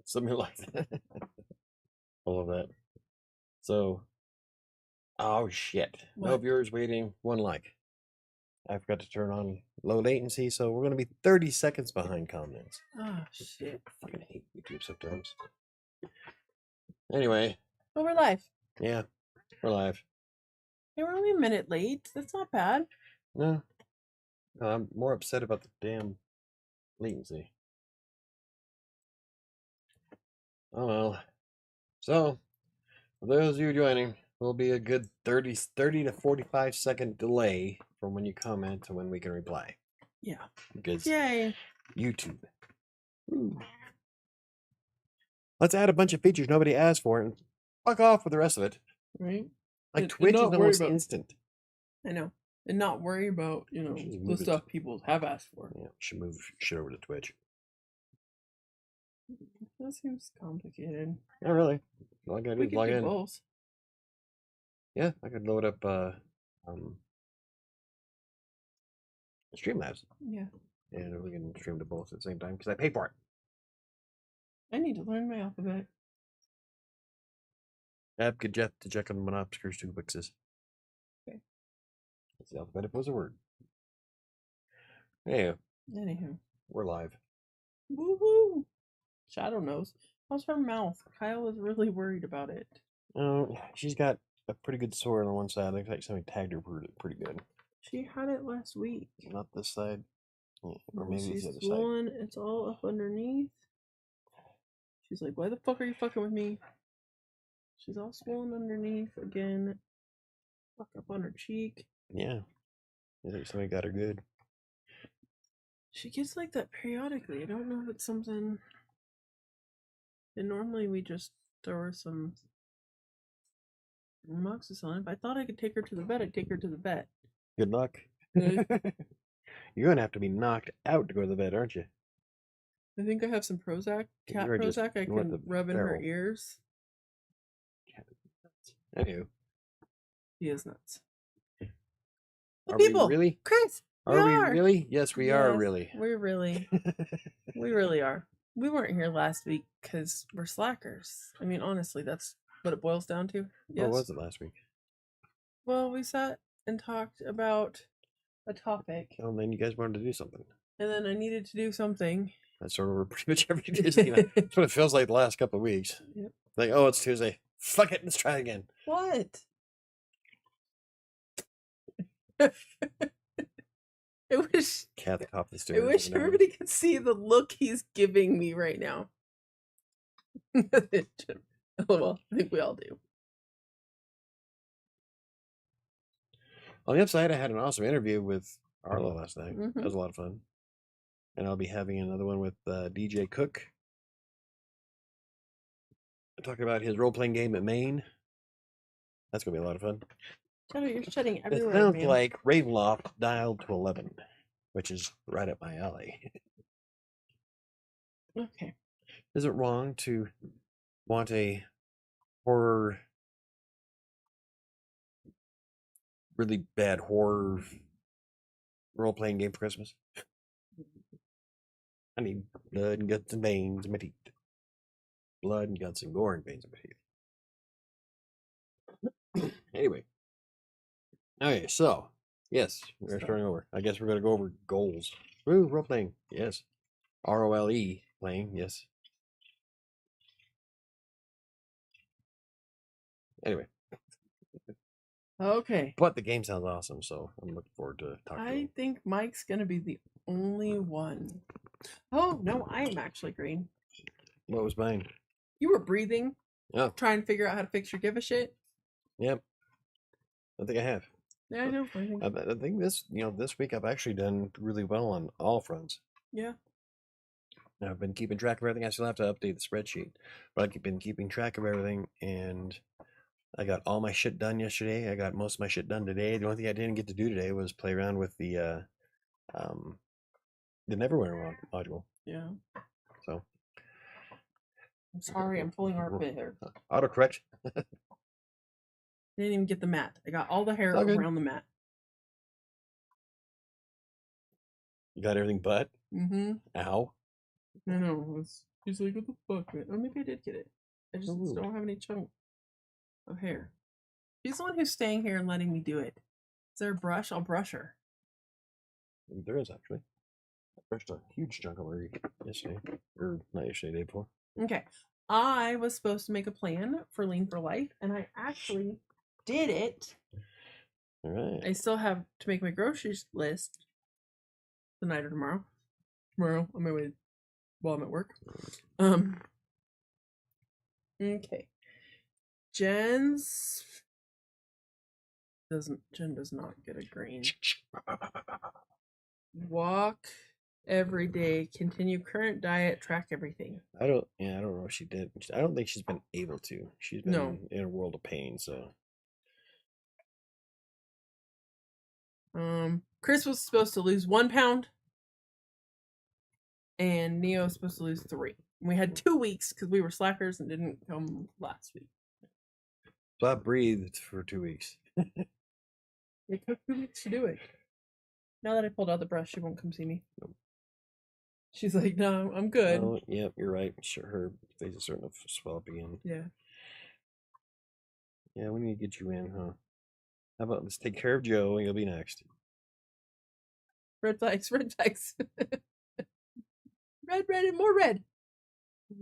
Something like that. All of that. So, oh shit. No What? viewers waiting. 1 like. I forgot to turn on low latency, so we're going to be 30 seconds behind comments. Oh, shit. I fucking hate YouTube sometimes. Anyway, Oh, we're live. yeah, we're live. Hey, we're only a minute late. That's not bad. No, I'm more upset about the damn latency. Oh well. So, for those of you joining, will be a good 30 to 45 second delay from when you comment to when we can reply. Yeah. Because Yay. YouTube. Ooh. Let's add a bunch of features nobody asked for and fuck off with the rest of it. Right? Like And Twitch is not worry almost about- instant. I know. And not worry about, Should the move it stuff people have asked for. Yeah, should move shit over to Twitch. That seems complicated. Not really. All I gotta do We is could log do in. both. Yeah, I could load up Streamlabs. Yeah. And we can stream to both at the same time because I pay for it. I need to learn my alphabet. App get Jeff to check on Monopscrews 2 fixes. Okay. That's the alphabet if it was a word. Hey, Anywho. we're live. Woohoo! Shadow knows. How's her mouth? Kyle is really worried about it. Oh, she's got a pretty good sore on one side. Looks like somebody tagged her pretty good. She had it last week. Not this side. Yeah, or maybe She's it's the other swollen. It's all up underneath. She's like, why the fuck are you fucking with me? She's all swollen underneath again. Fuck up on her cheek. side. Yeah. I think somebody got her good. She gets like that periodically. I don't know if it's something. And normally we just throw her some amoxicillin. If I thought I could take her to the vet, I'd take her to the vet. Good luck. Yeah. You're going to have to be knocked out to go to the bed, aren't you? I think I have some Prozac, cat You're just Prozac I north can of rub in her Farrell. ears. Anywho. He is nuts. Are People, we really? Chris, Are we really? Yes, we are Yes, really. We really, we really are. We weren't here last week because we're slackers. I mean, honestly, that's what it boils down to. Yes. What was it last week? Well, we sat and talked about a topic, Oh, then you guys wanted to do something. and then I needed to do something. That's sort of pretty much every Tuesday. That's what it feels like the last couple of weeks. Yep. Like, oh, it's Tuesday. Fuck it, let's try again. What? It wish Cat at the top of the stairs. I wish everybody could see the look he's giving me right now. Well, I think we all do. On the upside, I had an awesome interview with Arlo last night. Mhm. That was a lot of fun. And I'll be having another one with DJ Cook. Talking about his role-playing game at Maine. That's going to be a lot of fun. Shadow, you're shedding It everywhere, sounds man. like Ravenloft dialed to 11, which is right up my alley. Okay. Is it wrong to want a horror, really bad horror role-playing game for Christmas? I need blood and guts and veins in my teeth. Blood and guts and gore and veins in my teeth. Anyway. Okay, so, yes, we're starting over. I guess we're going to go over goals. Woo, role-playing, yes. ROLE playing, yes. Anyway. Okay. But the game sounds awesome, so I'm looking forward to talking to I him. think Mike's gonna be the only one. Oh no, I am actually green. What was mine? You were breathing, Oh, trying to figure out how to fix your give a shit. yep. I think I have. Yeah, I know. I think this, this week I've actually done really well on all fronts. Yeah. I've been keeping track of everything. I still have to update the spreadsheet, but I've been keeping track of everything, and I got all my shit done yesterday. I got most of my shit done today. The only thing I didn't get to do today was play around with the Neverwinter module. Yeah. So I'm sorry, I'm pulling armpit hair. autocorrect. I didn't even get the mat. I got all the hair It's all good. around the mat. You got everything but? Mm-hmm. Ow. I know. He's like, what the fuck, man? Oh, maybe I did get it. I just Ooh. don't have any chunk of hair. She's the one who's staying here and letting me do it. Is there a brush? I'll brush her. There is actually. I brushed a huge chunk of her yesterday. Or not yesterday, the day before. Okay. I was supposed to make a plan for Lean for Life, and I actually did it. All right. I still have to make my groceries list tonight or tomorrow. Tomorrow on my way while I'm at work. Okay. Jen does not get a green. Walk every day, continue current diet, track everything. I don't know if she did. I don't think she's been able to. She's been No. in a world of pain, so. Chris was supposed to lose 1 pound, and Neo was supposed to lose 3. We had 2 weeks because we were slackers and didn't come last week. So I breathed for 2 weeks. It took 2 weeks to do it. Now that I pulled out the brush, she won't come see me. Nope. She's like, no, I'm good. Oh, yep, you're right. Sure, her face is starting to swell up again. Yeah. Yeah, we need to get you in, huh? How about let's take care of Joe and you'll be next. Red flags, red flags. Red, red, and more red.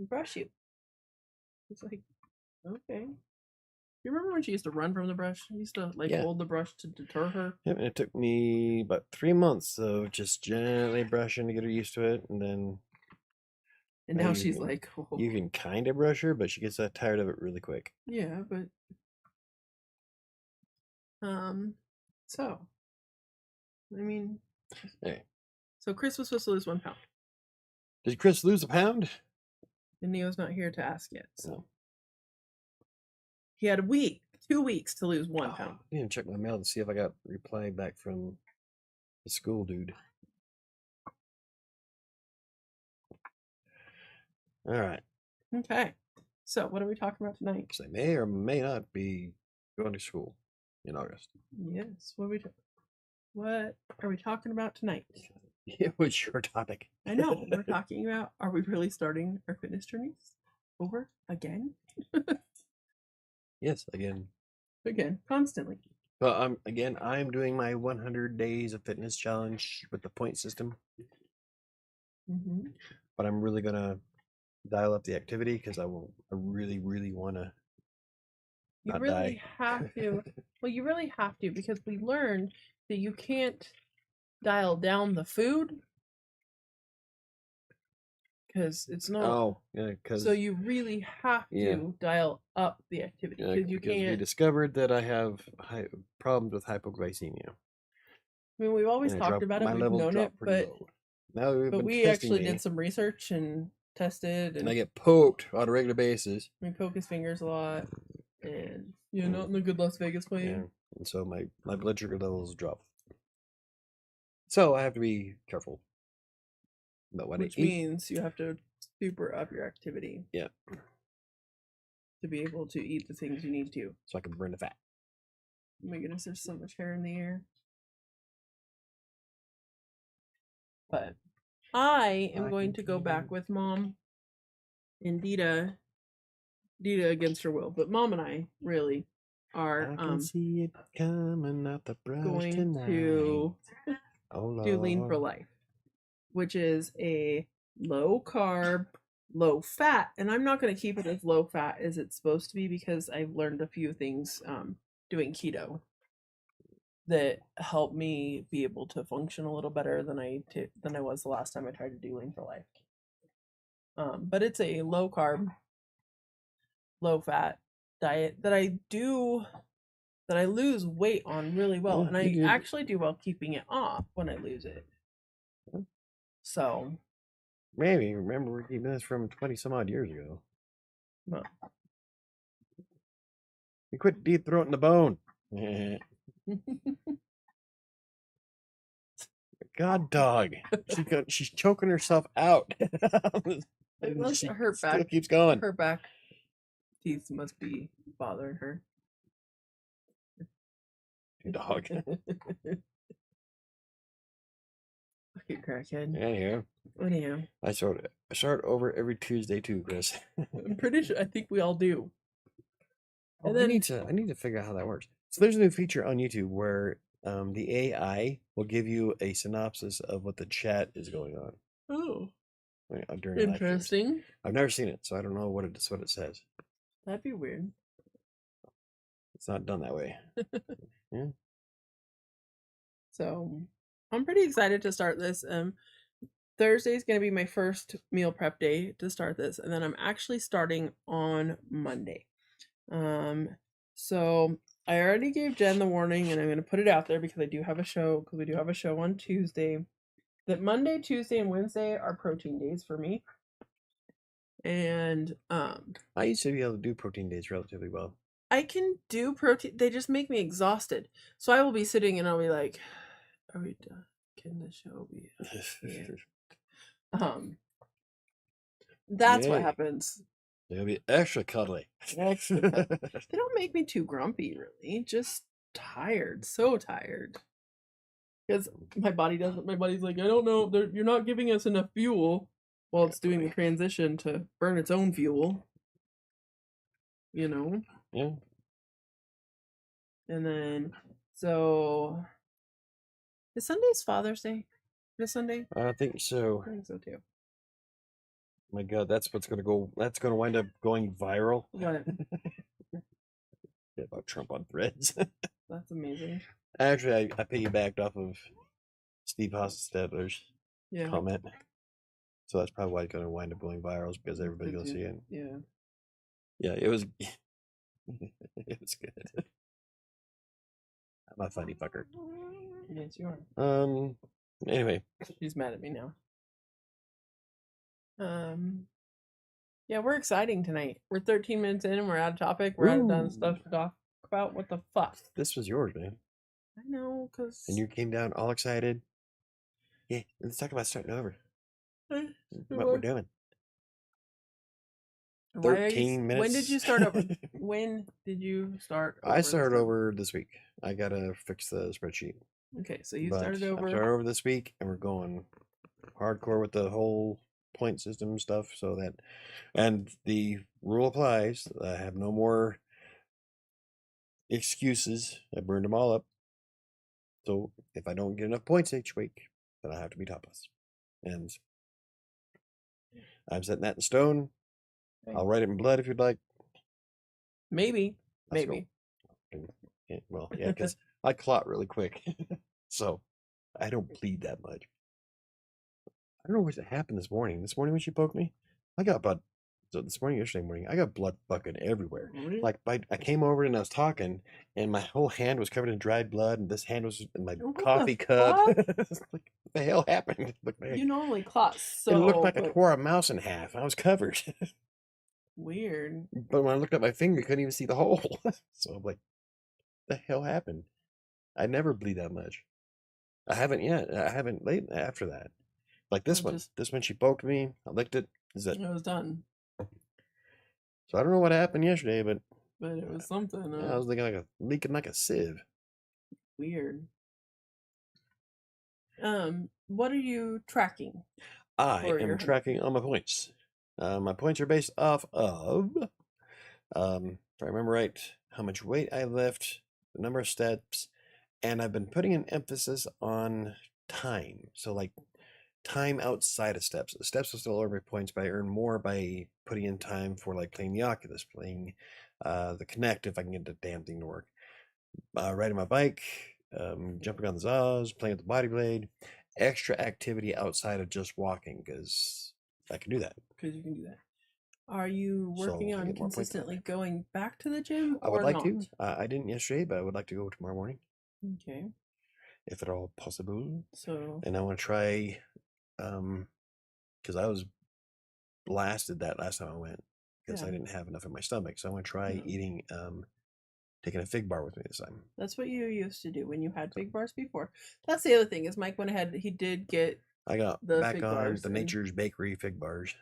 Brush you. It's like, okay. You remember when she used to run from the brush? She used to hold the brush to deter her. Yep, and it took me about 3 months of just gently brushing to get her used to it, and then. And now she's like, oh. You can kind of brush her, but she gets tired of it really quick. Yeah, but so I mean, hey. So Chris was supposed to lose 1 pound. Did Chris lose a pound? And Neo's not here to ask yet. So no. He had 2 weeks to lose 1 pound. I didn't check my mail to see if I got a reply back from the school dude. All right. Okay. So what are we talking about tonight? Because I may or may not be going to school in August. Yes. What are we talking about tonight? What's your topic? I know. We're talking about, are we really starting our fitness journeys over again? Yes, again. Again, constantly. But I'm doing my 100 days of fitness challenge with the point system. Mm-hmm. But I'm really gonna dial up the activity because I really, really want to. You really have to. Well, you really have to, because we learned that you can't dial down the food because it's not. Oh, yeah, because. So you really have to dial up the activity because you can't. We discovered that I have problems with hypoglycemia. I mean, we've always talked about it. We've known it, but we actually did some research and tested, and I get poked on a regular basis. We poke his fingers a lot, and not in a good Las Vegas way. Yeah, and so my blood sugar levels drop. So I have to be careful about what I eat. Which means you have to super up your activity. Yeah. To be able to eat the things you need to. So I can burn the fat. Oh my goodness, there's so much hair in the air. But I am going to go back with Mom and Dita against her will. But Mom and I really are I can see it coming out the brush going tonight. to do Lean for Life, which is a low carb, low fat, and I'm not going to keep it as low fat as it's supposed to be because I've learned a few things doing keto that help me be able to function a little better than I was the last time I tried to do Lean for Life. But it's a low carb, low fat diet that I lose weight on really well, and I actually do well keeping it off when I lose it. So maybe remember we're keeping this from 20 some odd years ago. No. You quit deep throating the bone. God, dog. She's choking herself out. Her back keeps going. Her back teeth must be bothering her. Dog. You crackhead. Anyhow, I start over every Tuesday too, Chris. I'm pretty sure. I think we all do. Oh, And then I need to figure out how that works. So there's a new feature on YouTube where the AI will give you a synopsis of what the chat is going on during live streams. Interesting. I've never seen it, so I don't know what it says. That'd be weird. It's not done that way. Yeah. So I'm pretty excited to start this. Thursday's gonna be my first meal prep day to start this, and then I'm actually starting on Monday. So I already gave Jen the warning, and I'm gonna put it out there because I do have a show. Because we do have a show on Tuesday. That Monday, Tuesday, and Wednesday are protein days for me. And I used to be able to do protein days relatively well. I can do protein. They just make me exhausted. So I will be sitting and I'll be like, "Are we done? Can the show be?" That's what Yay. happens. They'll be extra cuddly. They don't make me too grumpy, really. Just tired, so tired. Because my body doesn't. My body's like, I don't know. You're not giving us enough fuel while it's doing the transition to burn its own fuel. You know. Yeah. And then so is Sunday's Father's Day? This Sunday? I think so. I think so too. My God, that's what's gonna go. That's gonna wind up going viral. What? About Trump on Threads. That's amazing. Actually, I piggybacked off of Steve Hostadler's comment. So that's probably why it's gonna wind up going viral, because everybody will see it. Yeah. Yeah, it was. It was good. I'm a funny fucker. Yes, you are. Anyway, she's mad at me now. Yeah, we're exciting tonight. We're 13 minutes in and we're out of topic. We're out of done stuff to talk about. What the fuck? This was yours, man. I know, cause. And you came down all excited. Yeah, let's talk about starting over. What we're doing. 13 minutes. When did you start over? When did you start over? I started over this week. I gotta fix the spreadsheet. Okay, so you started over. I started over this week, and we're going hardcore with the whole point system stuff. So that, and the rule applies. I have no more excuses. I burned them all up. So if I don't get enough points each week, then I have to be topless. And I'm setting that in stone. Okay. I'll write it in blood if you'd like. Maybe. Yeah, well, yeah, because I clot really quick. So I don't bleed that much. I don't know what happened this morning. This morning when she poked me, I got blood. So yesterday morning, I got blood fucking everywhere. Really? Like I came over and I was talking, and my whole hand was covered in dried blood, and this hand was in my coffee cup. Like, what the hell happened? You normally clot so. It looked like I tore a mouse in half. I was covered. Weird. But when I looked at my finger, I couldn't even see the hole. So I'm like, what the hell happened? I never bleed that much. I haven't yet. I haven't late after that. Like this one. This one, she poked me. I licked it. It was done. So I don't know what happened yesterday, but it was something. Yeah, I was leaking like a sieve. Weird. What are you tracking? I am tracking all my points. My points are based off of, if I remember right, how much weight I lift, the number of steps, and I've been putting an emphasis on time. So like time outside of steps. The steps will still earn me points, but I earn more by putting in time for like playing the Oculus, playing the Kinect if I can get the damn thing to work. Riding my bike, jumping on the Zaws, playing with the body blade, extra activity outside of just walking, because I can do that. Because you can do that. Are you working on consistently going back to the gym? I would like to. I didn't yesterday, but I would like to go tomorrow morning. Okay. If at all possible. So. And I want to try, because I was blasted that last time I went, because I didn't have enough in my stomach. So I want to try eating, taking a fig bar with me this time. That's what you used to do when you had fig bars before. That's the other thing, is Mike went ahead, he did get I got back on the Nature's Bakery fig bars,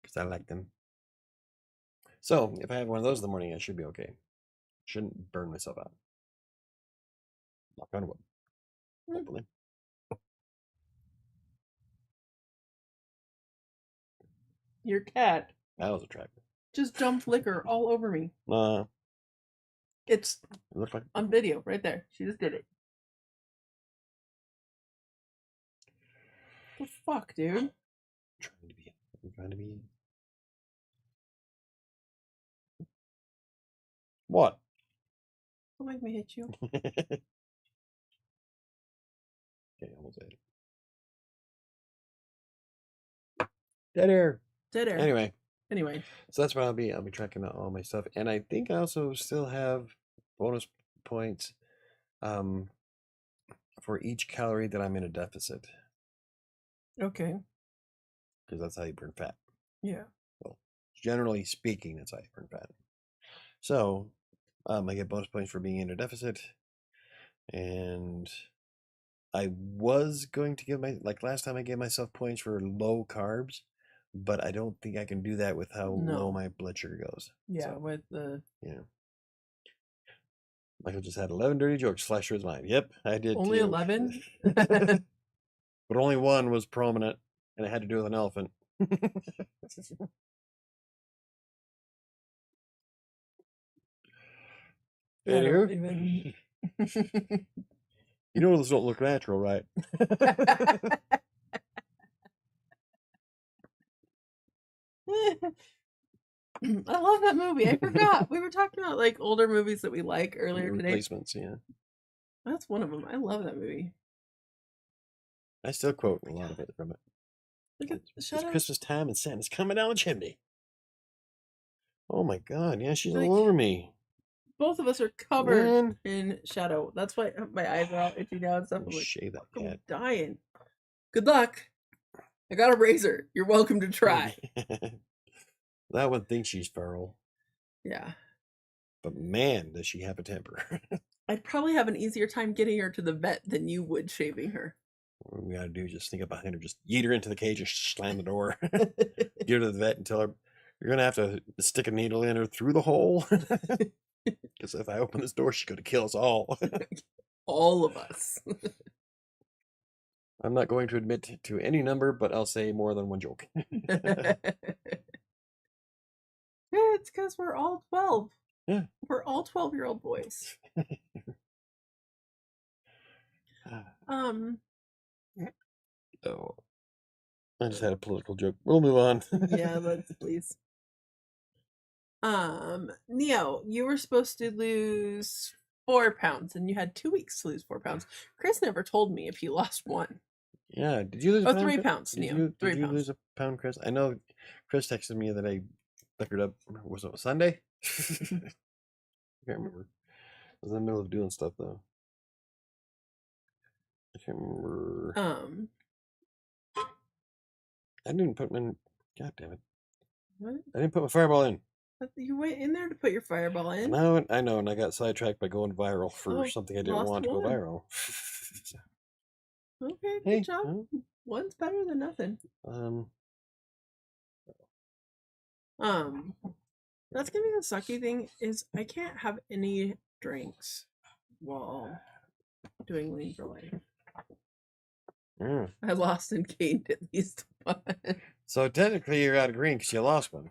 because I like them. So if I have one of those in the morning, I should be okay. Shouldn't burn myself out. Knock on wood. Hopefully. Your cat That was attractive. just dumped liquor all over me. It's It looked like on video right there. She just did it. The fuck, dude? I'm trying to be. What? Don't make me hit you. Okay, almost ate it. Dead air. Dead air. Anyway, so that's what I'll be tracking out all my stuff, and I think I also still have bonus points, for each calorie that I'm in a deficit. Okay. Because that's how you burn fat. Yeah. Well, generally speaking, that's how you burn fat. So, I get bonus points for being in a deficit, and I was going to give last time I gave myself points for low carbs, but I don't think I can do that with how low my blood sugar goes. Yeah, so, with the Michael just had 11 dirty jokes flash through his mind. Yep, I did only too. 11? But only one was prominent, and it had to do with an elephant. Anywho, you know those don't look natural, right? I love that movie. I forgot. We were talking about like older movies that we like earlier today. Replacements, yeah. That's one of them. I love that movie. I still quote a lot of it from it. Look at it's Christmas time and Santa's coming down the chimney. Oh my god, yeah, she's all over me. Both of us are covered in shadow. That's why my eyes are all itchy now and stuff. I'm like, shave that cat. I'm dying. Good luck. I got a razor. You're welcome to try. That one thinks she's feral. Yeah. But man, does she have a temper. I'd probably have an easier time getting her to the vet than you would shaving her. What we gotta do is just sneak up behind her, just yeet her into the cage and slam the door. Get her to the vet and tell her, you're gonna have to stick a needle in her through the hole. Because if I open this door, she's gonna kill us all. All of us. I'm not going to admit to any number, but I'll say more than one joke. It's because we're all 12. Yeah. We're all 12-year-old boys. Oh, I just had a political joke. We'll move on. Yeah, let's please. Neo, you were supposed to lose 4 pounds, and you had 2 weeks to lose 4 pounds. Chris never told me if he lost 1. Yeah, did you lose? 3 pounds, Neo. Did you lose a pound, Chris? I know Chris texted me that I liquored up. Was it Sunday? I can't remember. I was in the middle of doing stuff though. I can't remember. I didn't put my. God damn it! What? I didn't put my fireball in. You went in there to put your fireball in. No, I know, and I got sidetracked by going viral for something I didn't want to go viral. Okay, good job. One's better than nothing. That's gonna be the sucky thing is I can't have any drinks while doing Lean for Life. I lost and gained at least 1. So technically you're out of green because you lost one.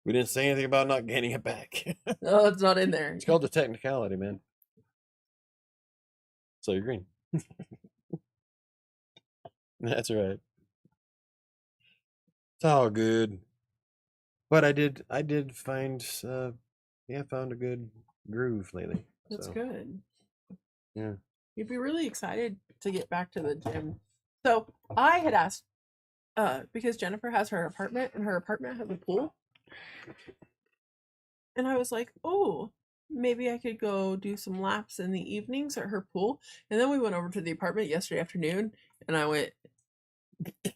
We didn't say anything about not gaining it back. No, it's not in there. It's called the technicality, man. So you're green. That's right. It's all good. But I did find found a good groove lately. That's good. Yeah. You'd be really excited to get back to the gym. So I had asked, because Jennifer has her apartment and her apartment has a pool. And I was like, oh, maybe I could go do some laps in the evenings at her pool. And then we went over to the apartment yesterday afternoon and I went,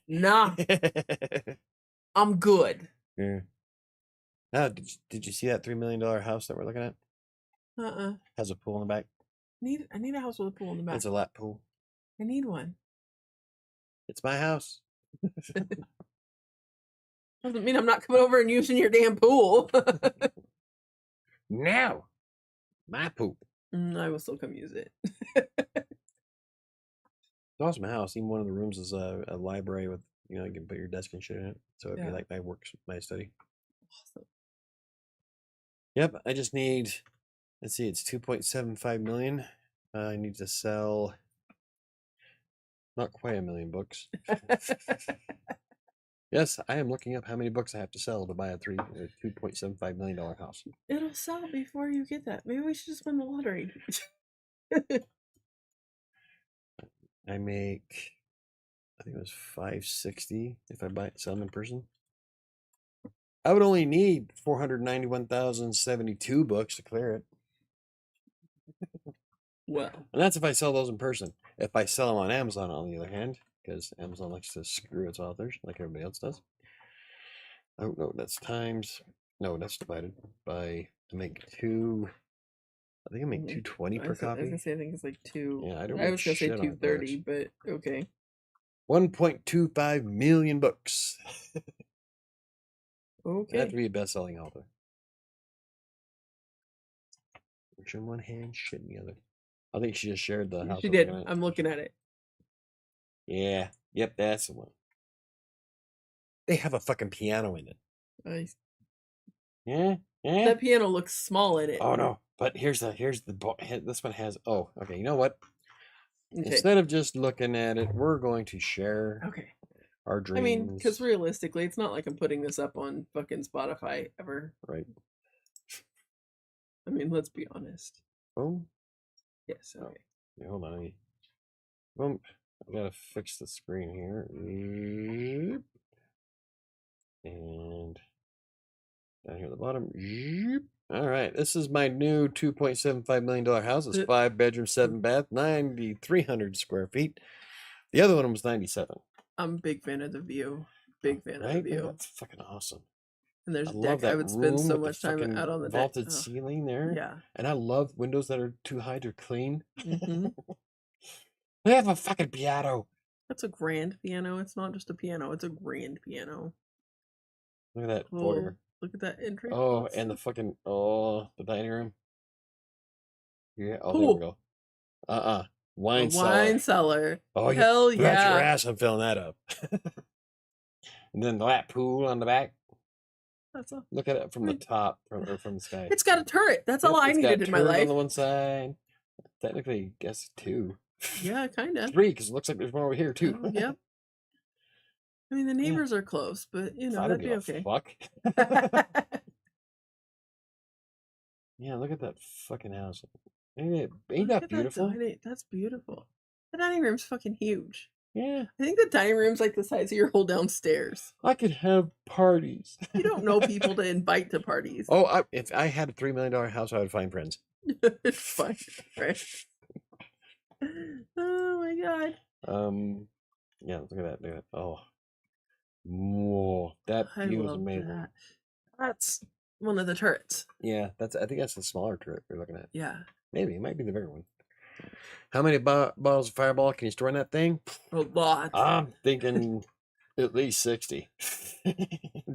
nah, I'm good. Yeah. Now, did you see that $3 million house that we're looking at? Has a pool in the back. I need a house with a pool in the back. It's a lap pool. I need one. It's my house. Doesn't mean I'm not coming over and using your damn pool. No. My pool. I will still come use it. It's awesome house. Even one of the rooms is a library with You know, you can put your desk and shit in it. So it'd be like my study. Awesome. Yep, I just need, let's see, it's 2.75 million. I need to sell not quite 1 million books. Yes, I am looking up how many books I have to sell to buy a $2.75 million house. It'll sell before you get that. Maybe we should just win the lottery. I make, I think it was $560 if I sell them in person. I would only need 491,072 books to clear it. Well, and that's if I sell those in person. If I sell them on Amazon, on the other hand, because Amazon likes to screw its authors like everybody else does. Oh no, that's times. No, that's divided by to make two. I think I make 220 per copy. I was gonna say I think it's like two. Yeah, I don't. I was gonna say 230, but okay. 1.25 million books. Okay. I have to be a best-selling author. Works in one hand, shit in the other. I think she just shared the house. She did. I'm looking at it. Yeah. Yep, that's the one. They have a fucking piano in it. Nice. Yeah. Yeah. That piano looks small in it. Oh no! But here's the this one has. Oh, okay. You know what? Okay. Instead of just looking at it, we're going to share. Okay. Our dreams. I mean, because realistically, it's not like I'm putting this up on fucking Spotify ever. Right. I mean, let's be honest. Boom. Yes. Okay. Yeah, hold on. Boom. I gotta fix the screen here. And down here at the bottom. All right. This is my new $2.75 million house. It's 5 bedrooms, 7 bath, 9,300 square feet. The other one was 97. I'm a big fan of the view. Big fan of the view. That's fucking awesome. And there's a deck. I would spend so much time out on the vaulted deck. ceiling there. Yeah. And I love windows that are too high to clean. Mm-hmm. They have a fucking piano. That's a grand piano. It's not just a piano. It's a grand piano. Look at that foyer. Look at that entrance. Oh, and the fucking the dining room. Yeah. Oh, there we go. Wine cellar. Oh, hell yeah! That's your ass. I'm filling that up. And then that pool on the back. That's all. Look at it from the top, from the sky. It's got a turret. That's all I needed in my life. On the one side. Technically, I guess 2. Yeah, kind of. 3, because it looks like there's one over here too. Yep. I mean, the neighbors are close, but you know, that'd be okay. Fuck. Yeah, look at that fucking house. Ain't that beautiful? That's beautiful. The dining room's fucking huge. Yeah. I think the dining room's like the size of your whole downstairs. I could have parties. You don't know people to invite to parties. Oh, if I had a $3 million house, I would find friends. Find friends. Oh my god. Yeah, look at that. Oh. Whoa, that view is amazing. That's one of the turrets. Yeah, I think that's the smaller turret you're looking at. Yeah. Maybe it might be the bigger one. How many bottles of Fireball can you store in that thing? A lot. I'm thinking at least 60.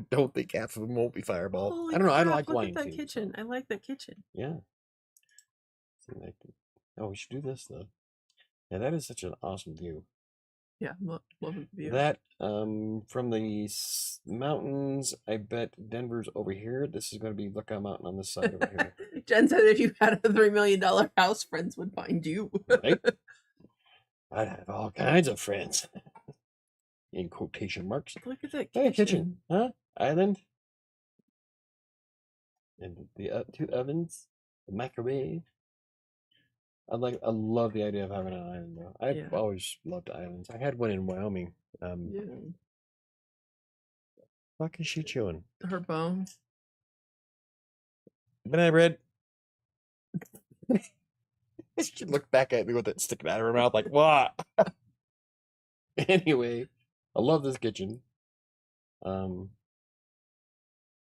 Don't think half of them won't be Fireball. Holy I don't know. crap, I like look wine at that too. kitchen. I like that kitchen. Yeah. Oh, we should do this though. Yeah, that is such an awesome view. Yeah, love the view. That from the mountains, I bet Denver's over here. This is going to be Lookout Mountain on this side over here. Jen said if you had a $3 million house, friends would find you. Right? I'd have all kinds of friends. In quotation marks. Look at that kitchen. Hey, kitchen. Huh? Island. And the 2 ovens. The microwave. I love the idea of having an island though. I've always loved islands. I had one in Wyoming. Fuck is she chewing? Her bones. Banana bread. She looked back at me with it sticking out of her mouth like, what? Anyway, I love this kitchen.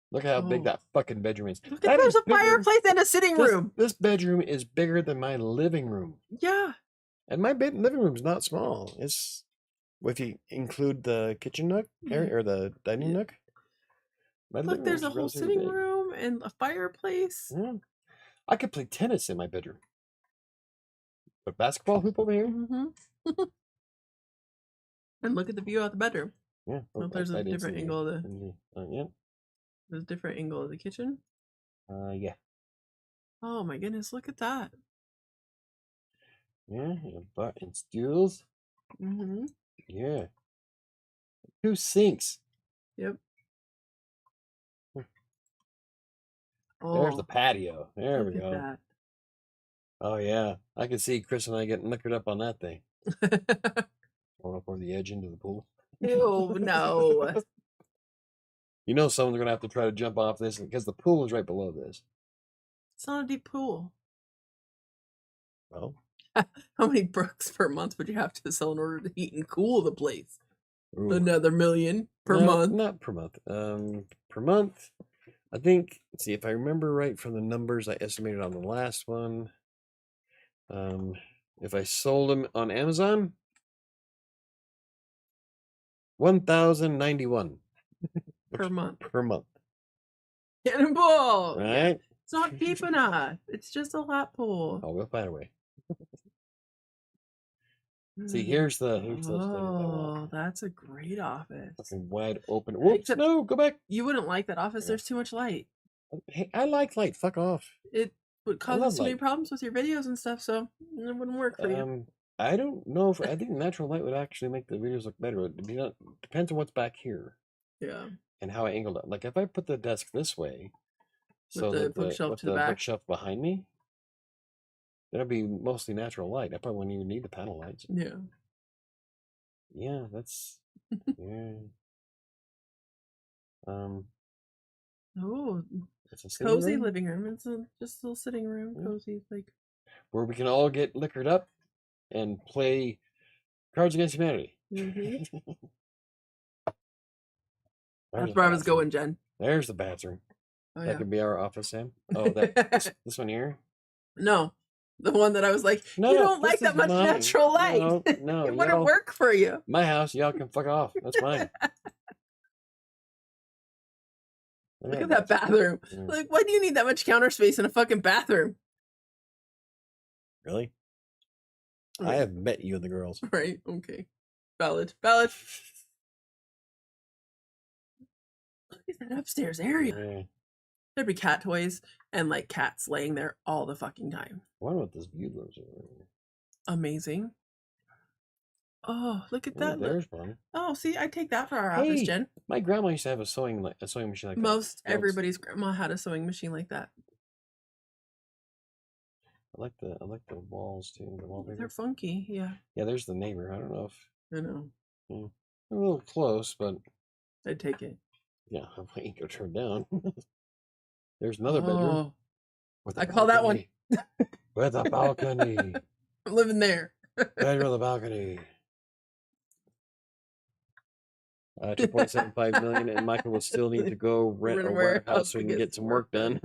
Look at how big that fucking bedroom is. Look at there's a fireplace and a sitting room. This bedroom is bigger than my living room. Yeah. And my living room is not small. It's, if you include the kitchen nook area or the dining nook. Look, there's a whole sitting room and a fireplace. Yeah. I could play tennis in my bedroom. A basketball hoop over here. Mm-hmm. And look at the view out the bedroom. Yeah. Oh, there's a different angle of Yeah. there's a different angle of the kitchen. Yeah. Oh my goodness, look at that. Yeah. But and stools. Mm-hmm. Yeah. 2 sinks. Yep. There's the Oh, patio. There we look go. at Oh yeah, I can see Chris and I getting liquored up on that thing. that. Going up over the edge into the pool. Ew, no. You know someone's gonna have to try to jump off this because the pool is right below this. It's not a deep pool. Well, How many brooks per month would you have to sell in order to heat and cool the place? ooh, Another million per no, month. not per month. Per month, I think. Let's see if I remember right from the numbers I estimated on the last one. If I sold them on Amazon, 1,091 Per month. per month. Cannonball! Right? Yeah. It's not deep enough. It's just a lap pool. Oh, we'll find a way. See, here's those things I want. Oh, that's a great office. Fucking wide open. Whoops! Except No, go back. you wouldn't like that office. Yeah. There's too much light. Hey, I like light. Fuck off. It would I love cause too many light. problems with your videos and stuff, so it wouldn't work for you. I don't know if I think natural light would actually make the videos look better. It depends on what's back here Yeah. and how I angled it. Like if I put the desk this way, so With the that bookshelf with to the the back. bookshelf behind me, that'd be mostly natural light. I probably wouldn't even need the panel lights. Yeah. Yeah, that's yeah. Oh, It's a sitting cozy room living room. It's just a little sitting room, Yeah. cozy, like. where we can all get liquored up and play Cards Against Humanity. Mhm. There's That's the where I was bathroom. going, Jen. There's the bathroom. Oh That yeah. could be our office, Sam. Oh, this one here. No, the one that I was like, No, you no, don't like this that is much mine. natural light. No, no, It wouldn't y'all- work for you. My house, y'all can fuck off. That's mine. Look at that bathroom. Yeah. Like, why do you need that much counter space in a fucking bathroom? Really? I have met you and the girls. Right? Okay. Valid. Valid. Look at that upstairs area. Yeah. There'd be cat toys and like cats laying there all the fucking time. I wonder what this view looks like. Amazing. Oh, look at Oh, that. there's one. Oh, see, I take that for our office, Hey, Jen. my grandma used to have a sewing machine like that. Most Well, everybody's grandma had a sewing machine like that. I like the walls too. The wallpaper. They're funky, yeah. Yeah, there's the neighbor. I don't know if I know. a little close, but I'd take it. yeah, I ain't gonna turn down. There's another bedroom. Oh, With a I call that one. balcony. With a balcony. I'm living there. Bedroom with a balcony. 2.75 million, and Michael will still need to go rent a warehouse so we can get some work done.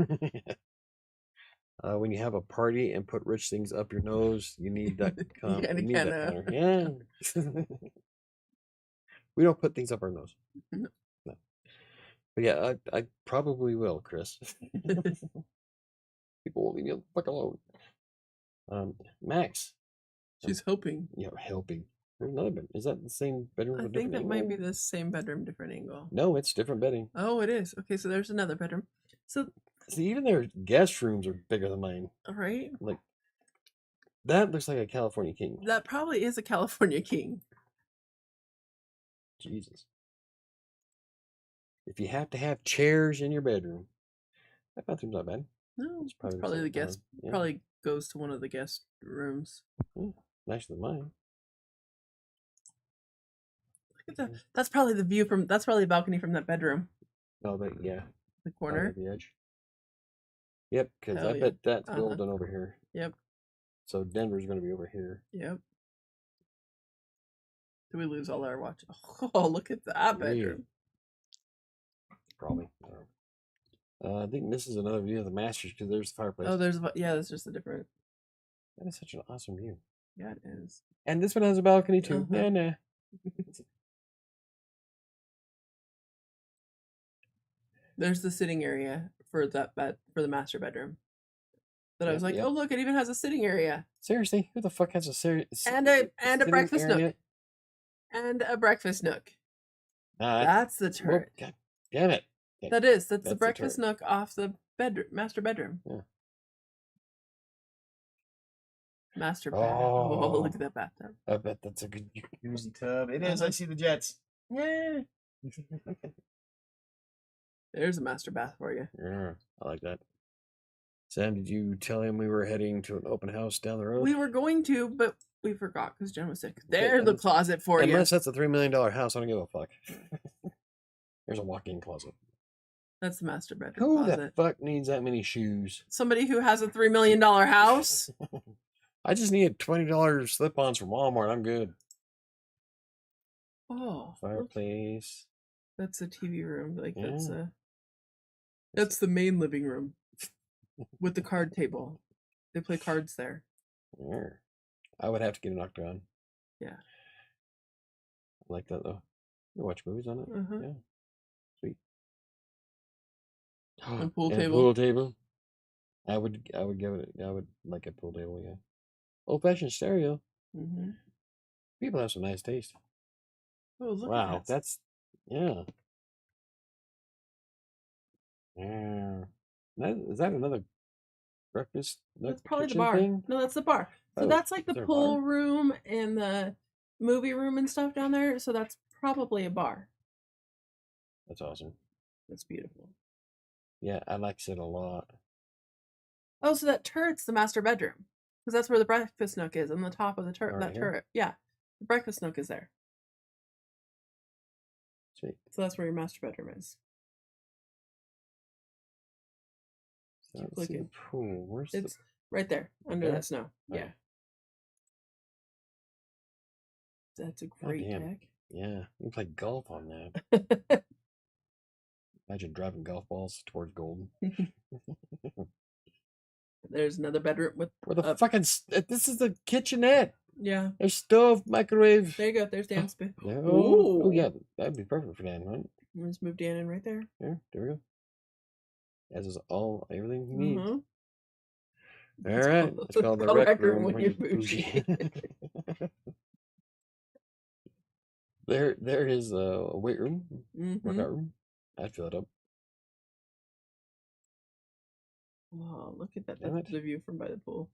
When you have a party and put rich things up your nose, you need that. You need that counter. Yeah. We don't put things up our nose. No. No. But yeah, I probably will, Chris. People will leave me the fuck alone. Max. She's hoping. Yeah, helping. There's another bed. Is that the same bedroom? I with a think that different might be angle? the same bedroom, different angle. No, it's different bedding. Oh, it is. Okay, so there's another bedroom. So, See, even their guest rooms are bigger than mine. right? Like, that looks like a California king. That probably is a California king. Jesus. If you have to have chairs in your bedroom, that bathroom's not bad. No, It's it's probably probably the the same guest. one. Yeah. Probably goes to one of the guest rooms. Nicer than mine. Look at that. That's probably the view from. That's probably a balcony from that bedroom. Oh, yeah. The Right corner. at the edge. Yep, because Hell I yeah. bet that's Uh-huh. golden over here. Yep. So Denver's going to be over here. Yep. Did we lose all our watch? Oh, look at that bedroom. Probably. I don't know. I think this is another view of the Masters because there's the fireplace. Oh, that's just a different. That is such an awesome view. Yeah, it is. And this one has a balcony too. Uh-huh. Nah. There's the sitting area for that bed for the master bedroom. That I was like, Yep. oh look, it even has a sitting area Seriously, who the fuck has a and a breakfast nook and a breakfast nook. That's the turret. God damn it. That's the That's breakfast nook off the master bedroom. Yeah. Master bath. Oh, look at that bathtub. I bet that's a good jacuzzi tub. It is. I see the jets. Yeah. There's a master bath for you. Yeah, I like that. Sam, did you tell him we were heading to an open house down the road? We were going to, but we forgot because Jen was sick. There's the closet for you. Unless that's a $3 million house, I don't give a fuck. There's a walk-in closet. That's the master bedroom Who closet. the fuck needs that many shoes? Somebody who has a $3 million house. I just need $20 slip-ons from Walmart. I'm good. Oh, fireplace. That's a TV room. Like that's the main living room with the card table. They play cards there. Yeah. I would have to get an octagon. Yeah. I like that though. You watch movies on it. Yeah. Sweet. And pool table. Pool table. I would give it. I would like a pool table. Yeah. Old-fashioned stereo. People have some nice taste. Oh, look wow, at that. that's yeah. Yeah. Is that another breakfast? That's probably the bar. Thing? No, that's the bar. So that's like the pool room and the movie room and stuff down there. So that's probably a bar. That's awesome. That's beautiful. Yeah, I like it a lot. Oh, so that turret's the master bedroom. Because that's where the breakfast nook is, on the top of the turret. That turret. Yeah. The breakfast nook is there. Sweet. So that's where your master bedroom is. So let's see the pool. Where's it's right there, under that snow. Yeah. That's a great deck. Yeah. You can play golf on that. Imagine driving golf balls towards golden. There's another bedroom with the fucking this is the kitchenette. Yeah. There's stove, microwave. There you go. There's Dan's spoon. Oh yeah, that'd be perfect for Dan, right? Let's move Dan in right there. Yeah, there we go. As is everything he needs. All right. It's called the rec room when you're bougie. There is a weight room, workout room. I'd fill it up. Oh, look at that. That's the view from by the pool.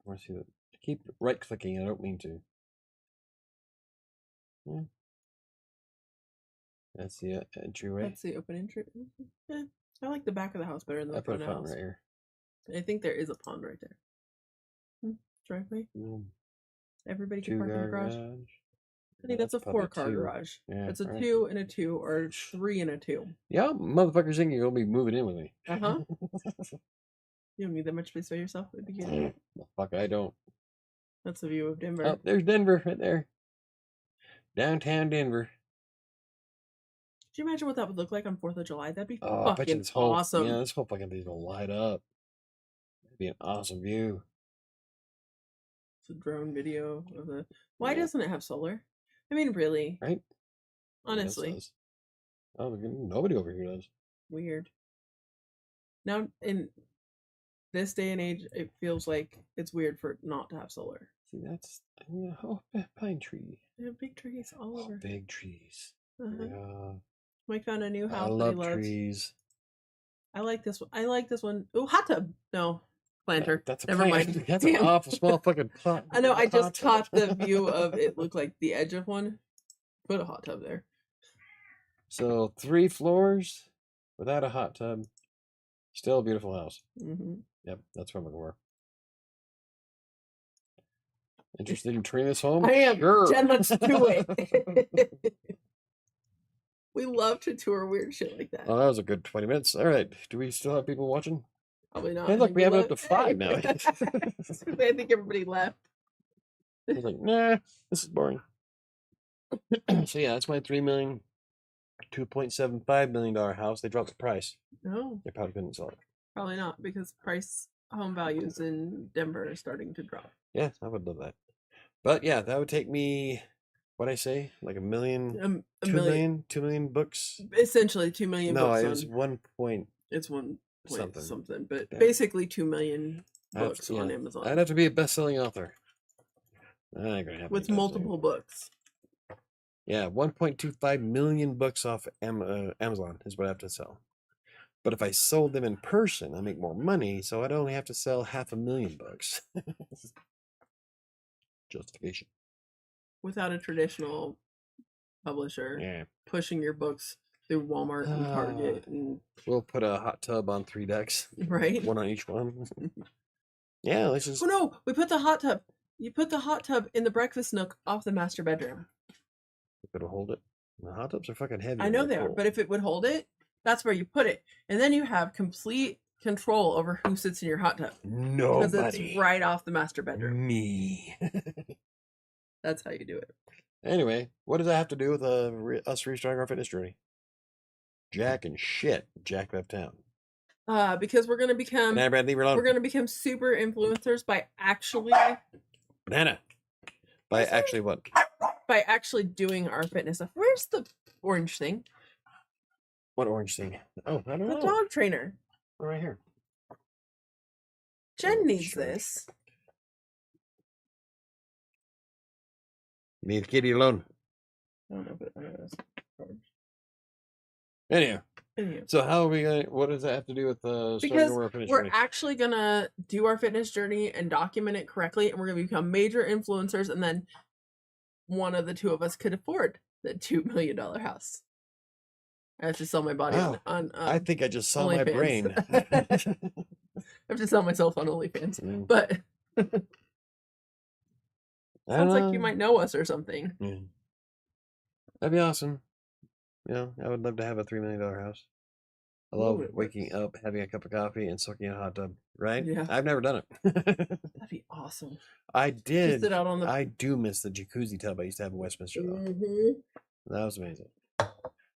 I want to see that. Keep right clicking. I don't mean to. Yeah. That's the entryway. That's the open entry. Yeah, I like the back of the house better than the front of the house. Right here. I think there is a pond right there. Driveway. Everybody can park in the garage. I think that's a 4-car garage. Yeah, it's a 2 and a 2 or 3 and a 2. Yeah, motherfuckers think you're gonna be moving in with me. You don't need that much space by yourself. It'd be good. Fuck, I don't. That's the view of Denver. Oh, there's Denver right there. Downtown Denver. Could you imagine what that would look like on 4th of July? That'd be fucking awesome. Yeah, this whole fucking thing's gonna light up. It'd be an awesome view. It's a drone video of the. Why doesn't it have solar? I mean, really? Right? Honestly. Oh, nobody over here does. Weird. Now, in this day and age, it feels like it's weird for it not to have solar. See, that's pine tree. They have big trees all over. Big trees. Yeah. Mike found a new house. I love trees. I like this one. I like this one. Oh, hot tub. No. Planter. That's a Never mind. That's an awful small fucking pot. I know. I just caught the view of it. Looked like the edge of one. Put a hot tub there. So 3 floors without a hot tub. Still a beautiful house. Yep, that's what I'm looking for. Interested in touring this home? I am. Sure. Jen, let's do it. We love to tour weird shit like that. Oh, that was a good 20 minutes. All right. Do we still have people watching? Probably not. Hey, look, we have it up to 5 now. I think everybody left. I was like, nah, this is boring. So yeah, that's my $2.75 million house. They dropped the price. No. They probably couldn't sell it. Probably not, because home values in Denver are starting to drop. Yeah, I would love that. But yeah, that would take me, what'd I say? Like 2 million books? Essentially 2 million books. No, it was 1 point. It's 1 point something, but yeah. Basically 2 million books on Amazon. I'd have to be a best-selling author. That ain't gonna happen. With multiple books. Yeah, 1.25 million books off Amazon is what I have to sell. But if I sold them in person, I make more money, so I'd only have to sell 500,000 books. Justification. Without a traditional publisher Yeah. pushing your books through Walmart and Target and we'll put a hot tub on 3 decks. right. One on each one. Yeah, let's just. Oh no, we put the hot tub. You put the hot tub in the breakfast nook off the master bedroom. It'll hold it. The hot tubs are fucking heavy. I know they are, but if it would hold it, that's where you put it, and then you have complete control over who sits in your hot tub. Nobody. Because it's right off the master bedroom. Me. That's how you do it. Anyway, what does that have to do with us restarting our fitness journey? Jack and shit. Jack left town. Because we're gonna become we're gonna become super influencers by actually banana. By actually what? By actually doing our fitness stuff. Where's the orange thing? What orange thing? Oh, I don't know. The dog trainer. Right here. Jen needs this. Leave Kitty alone. I don't know if it is. Anyhow. So how are we gonna? What does that have to do with because we're actually gonna do our fitness journey and document it correctly, and we're gonna become major influencers, and then one of the two of us could afford the $2 million house. I have to sell my body on I think I just saw my brain. I have to sell myself on OnlyFans, but sounds like you might know us or something. Yeah. That'd be awesome. You know, I would love to have a $3 million house. I love waking up, having a cup of coffee, and soaking in a hot tub. Right? Yeah. I've never done it. That'd be awesome. I did. Just sit out on the... I do miss the jacuzzi tub I used to have in Westminster. Though. That was amazing.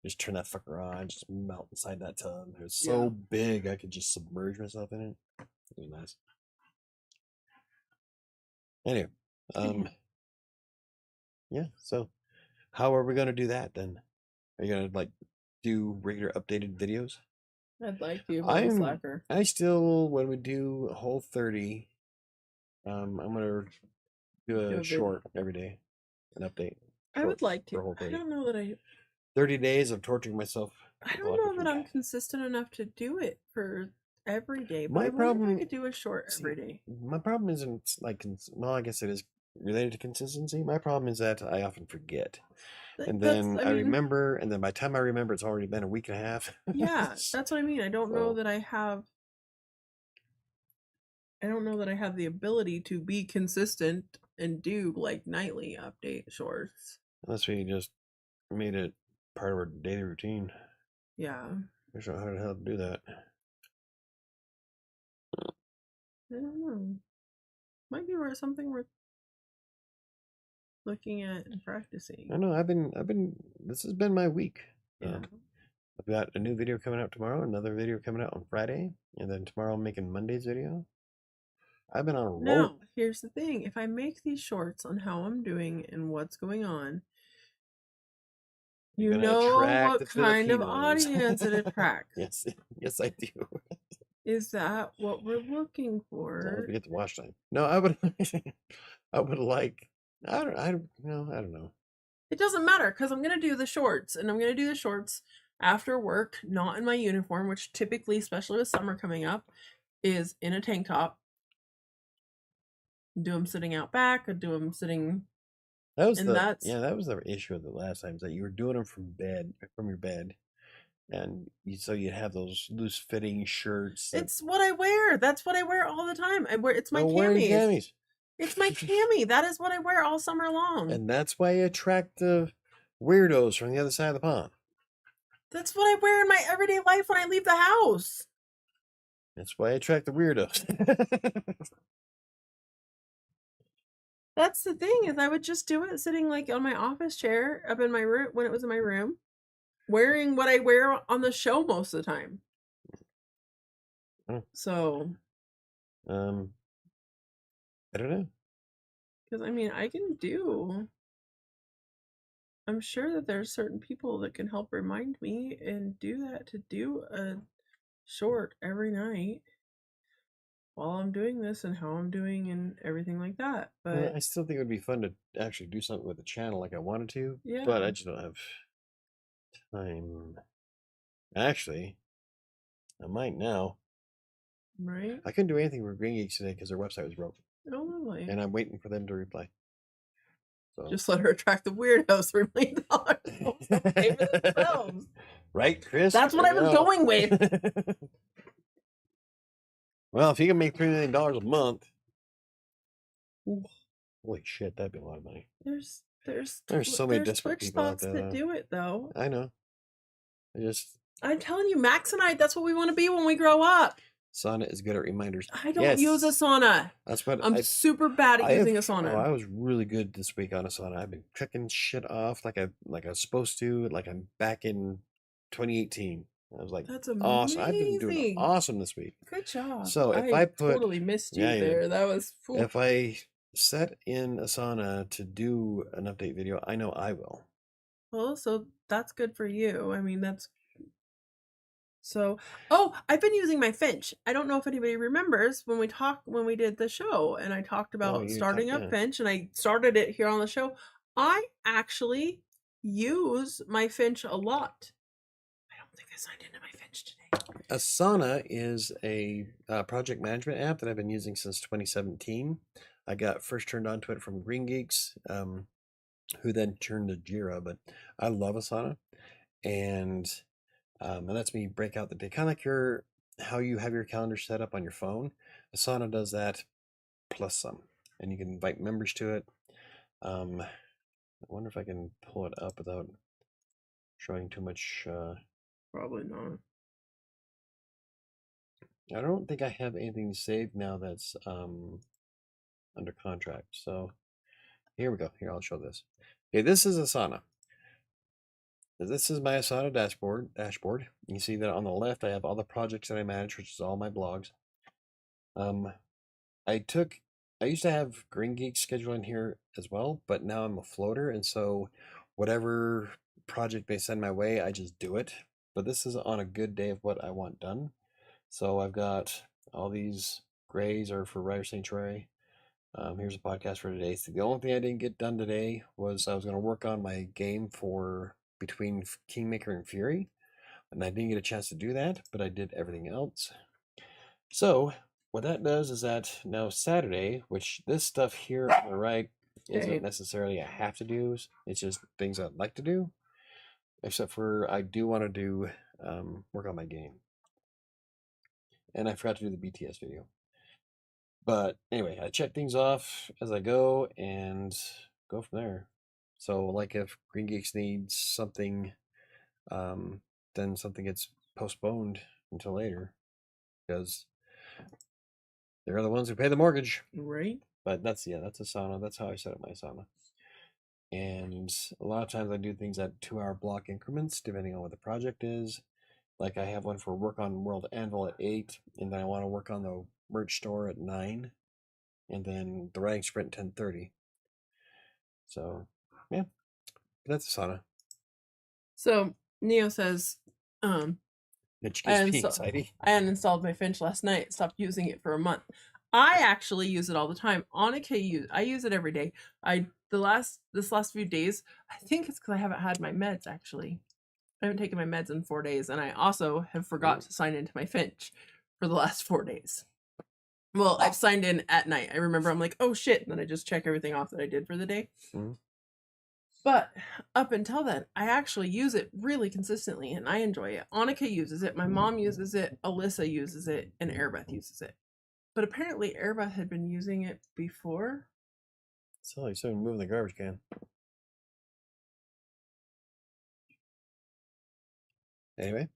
Just turn that fucker on, just melt inside that tub. It was so big, I could just submerge myself in it. It was nice. Anyway, yeah. So, how are we gonna do that then? Are you gonna like do regular updated videos? I'd like to. I'm a slacker. I still, when we do Whole30, I'm gonna do a short every day, an update. I would like to. I don't know that I. 30 days of torturing myself. I don't know that I'm consistent enough to do it for every day. But my problem, I could do a short every day. My problem isn't like, well, I guess it is related to consistency. My problem is that I often forget. And then I remember, and then by the time I remember, it's already been a week and a half. Yeah, that's what I mean. I don't know that I have the ability to be consistent and do like nightly update shorts. Unless we just made it part of our daily routine. Yeah. I don't know how the hell to do that. I don't know. Might be something worth looking at and practicing. I know. This has been my week. Yeah. I've got a new video coming out tomorrow, another video coming out on Friday, and then tomorrow I'm making Monday's video. I've been on a roll. Now, here's the thing. If I make these shorts on how I'm doing and what's going on, you know what kind of audience it attracts. Yes, I do. Is that what we're looking for? We get the watch time. No, I would like. I don't know. It doesn't matter because I'm gonna do the shorts, and I'm gonna do the shorts after work, not in my uniform, which typically, especially with summer coming up, is in a tank top. Do them sitting out back, or do them sitting. That was that was the issue of the last time, is that you were doing them from your bed, and so you have those loose fitting shirts. It's what I wear. That's what I wear all the time. It's my camis. It's my cami. That is what I wear all summer long. And that's why you attract the weirdos from the other side of the pond. That's what I wear in my everyday life when I leave the house. That's why I attract the weirdos. That's the thing, is I would just do it sitting like on my office chair up in my room when it was in my room, wearing what I wear on the show most of the time. So, I don't know. Because I mean, I'm sure that there's certain people that can help remind me and do that, to do a short every night. while I'm doing this and how I'm doing and everything like that. Well, But I still think it would be fun to actually do something with the channel like I wanted to, yeah, but I just don't have time. Actually, I might now. right? I couldn't do anything with Green Geeks today because their website was broke, Oh, lovely. and I'm waiting for them to reply. So Just let her attract the weirdos. $3 million. They'll pay for themselves. right, Chris? That's what I was going with. Well, if you can make $3 million a month, Ooh. holy shit, that'd be a lot of money. There's so many desperate Twitch people out thoughts there, that though. do it though. I know. I'm telling you, Max and I, that's what we want to be when we grow up. Sauna is good at reminders. I don't use a sauna. That's what I'm super bad at using a sauna. Oh, I was really good this week on a sauna. I've been checking shit off like I was supposed to, like I'm back in 2018. I was like, that's awesome. I've been doing awesome this week. Good job. So if I totally missed you there. That was if I set in a sauna to do an update video, I know I will. Well, so that's good for you. I mean, that's so. Oh, I've been using my Finch. I don't know if anybody remembers when we did the show, and I talked about starting up Finch, and I started it here on the show. I actually use my Finch a lot. I don't think I signed into my Finch today. Asana is a project management app that I've been using since 2017. I got first turned on to it from Green Geeks, who then turned to Jira, but I love Asana. And it lets me break out the day, kind of like how you have your calendar set up on your phone. Asana does that plus some, and you can invite members to it. I wonder if I can pull it up without showing too much. Probably not. I don't think I have anything saved now that's under contract. So here we go. Here, I'll show this. Okay, this is Asana. This is my Asana dashboard. You see that on the left, I have all the projects that I manage, which is all my blogs. I used to have Green Geek schedule in here as well, but now I'm a floater, and so whatever project they send my way, I just do it. But this is on a good day of what I want done. So I've got all these grays are for Writer Sanctuary. Here's a podcast for today. So the only thing I didn't get done today was I was going to work on my game for between Kingmaker and Fury, and I didn't get a chance to do that, but I did everything else. So what that does is that now Saturday, which this stuff here on the right isn't necessarily a have to do, it's just things I'd like to do, except for I do want to do work on my game. And I forgot to do the BTS video. But anyway, I check things off as I go and go from there. So like if Green Geeks needs something, then something gets postponed until later because they're the ones who pay the mortgage. Right. But that's Asana. That's how I set up my Asana. And a lot of times I do things at 2-hour block increments, depending on what the project is. Like I have one for work on World Anvil at 8, and then I want to work on the merch store at 9, and then the writing sprint 10:30. So yeah, that's Asana. So Neo says, Which gives me anxiety. I uninstalled my Finch last night, stopped using it for a month. I actually use it all the time. Annika I use it every day. This last few days, I think it's because I haven't had my meds actually. I haven't taken my meds in 4 days, and I also have forgot to sign into my Finch for the last 4 days. Well, I've signed in at night. I remember I'm like, oh shit, and then I just check everything off that I did for the day. Mm-hmm. But up until then, I actually use it really consistently, and I enjoy it. Annika uses it, my mom uses it, Alyssa uses it, and Airbeth uses it. But apparently Airbeth had been using it before. So you're still moving the garbage can. Anyway.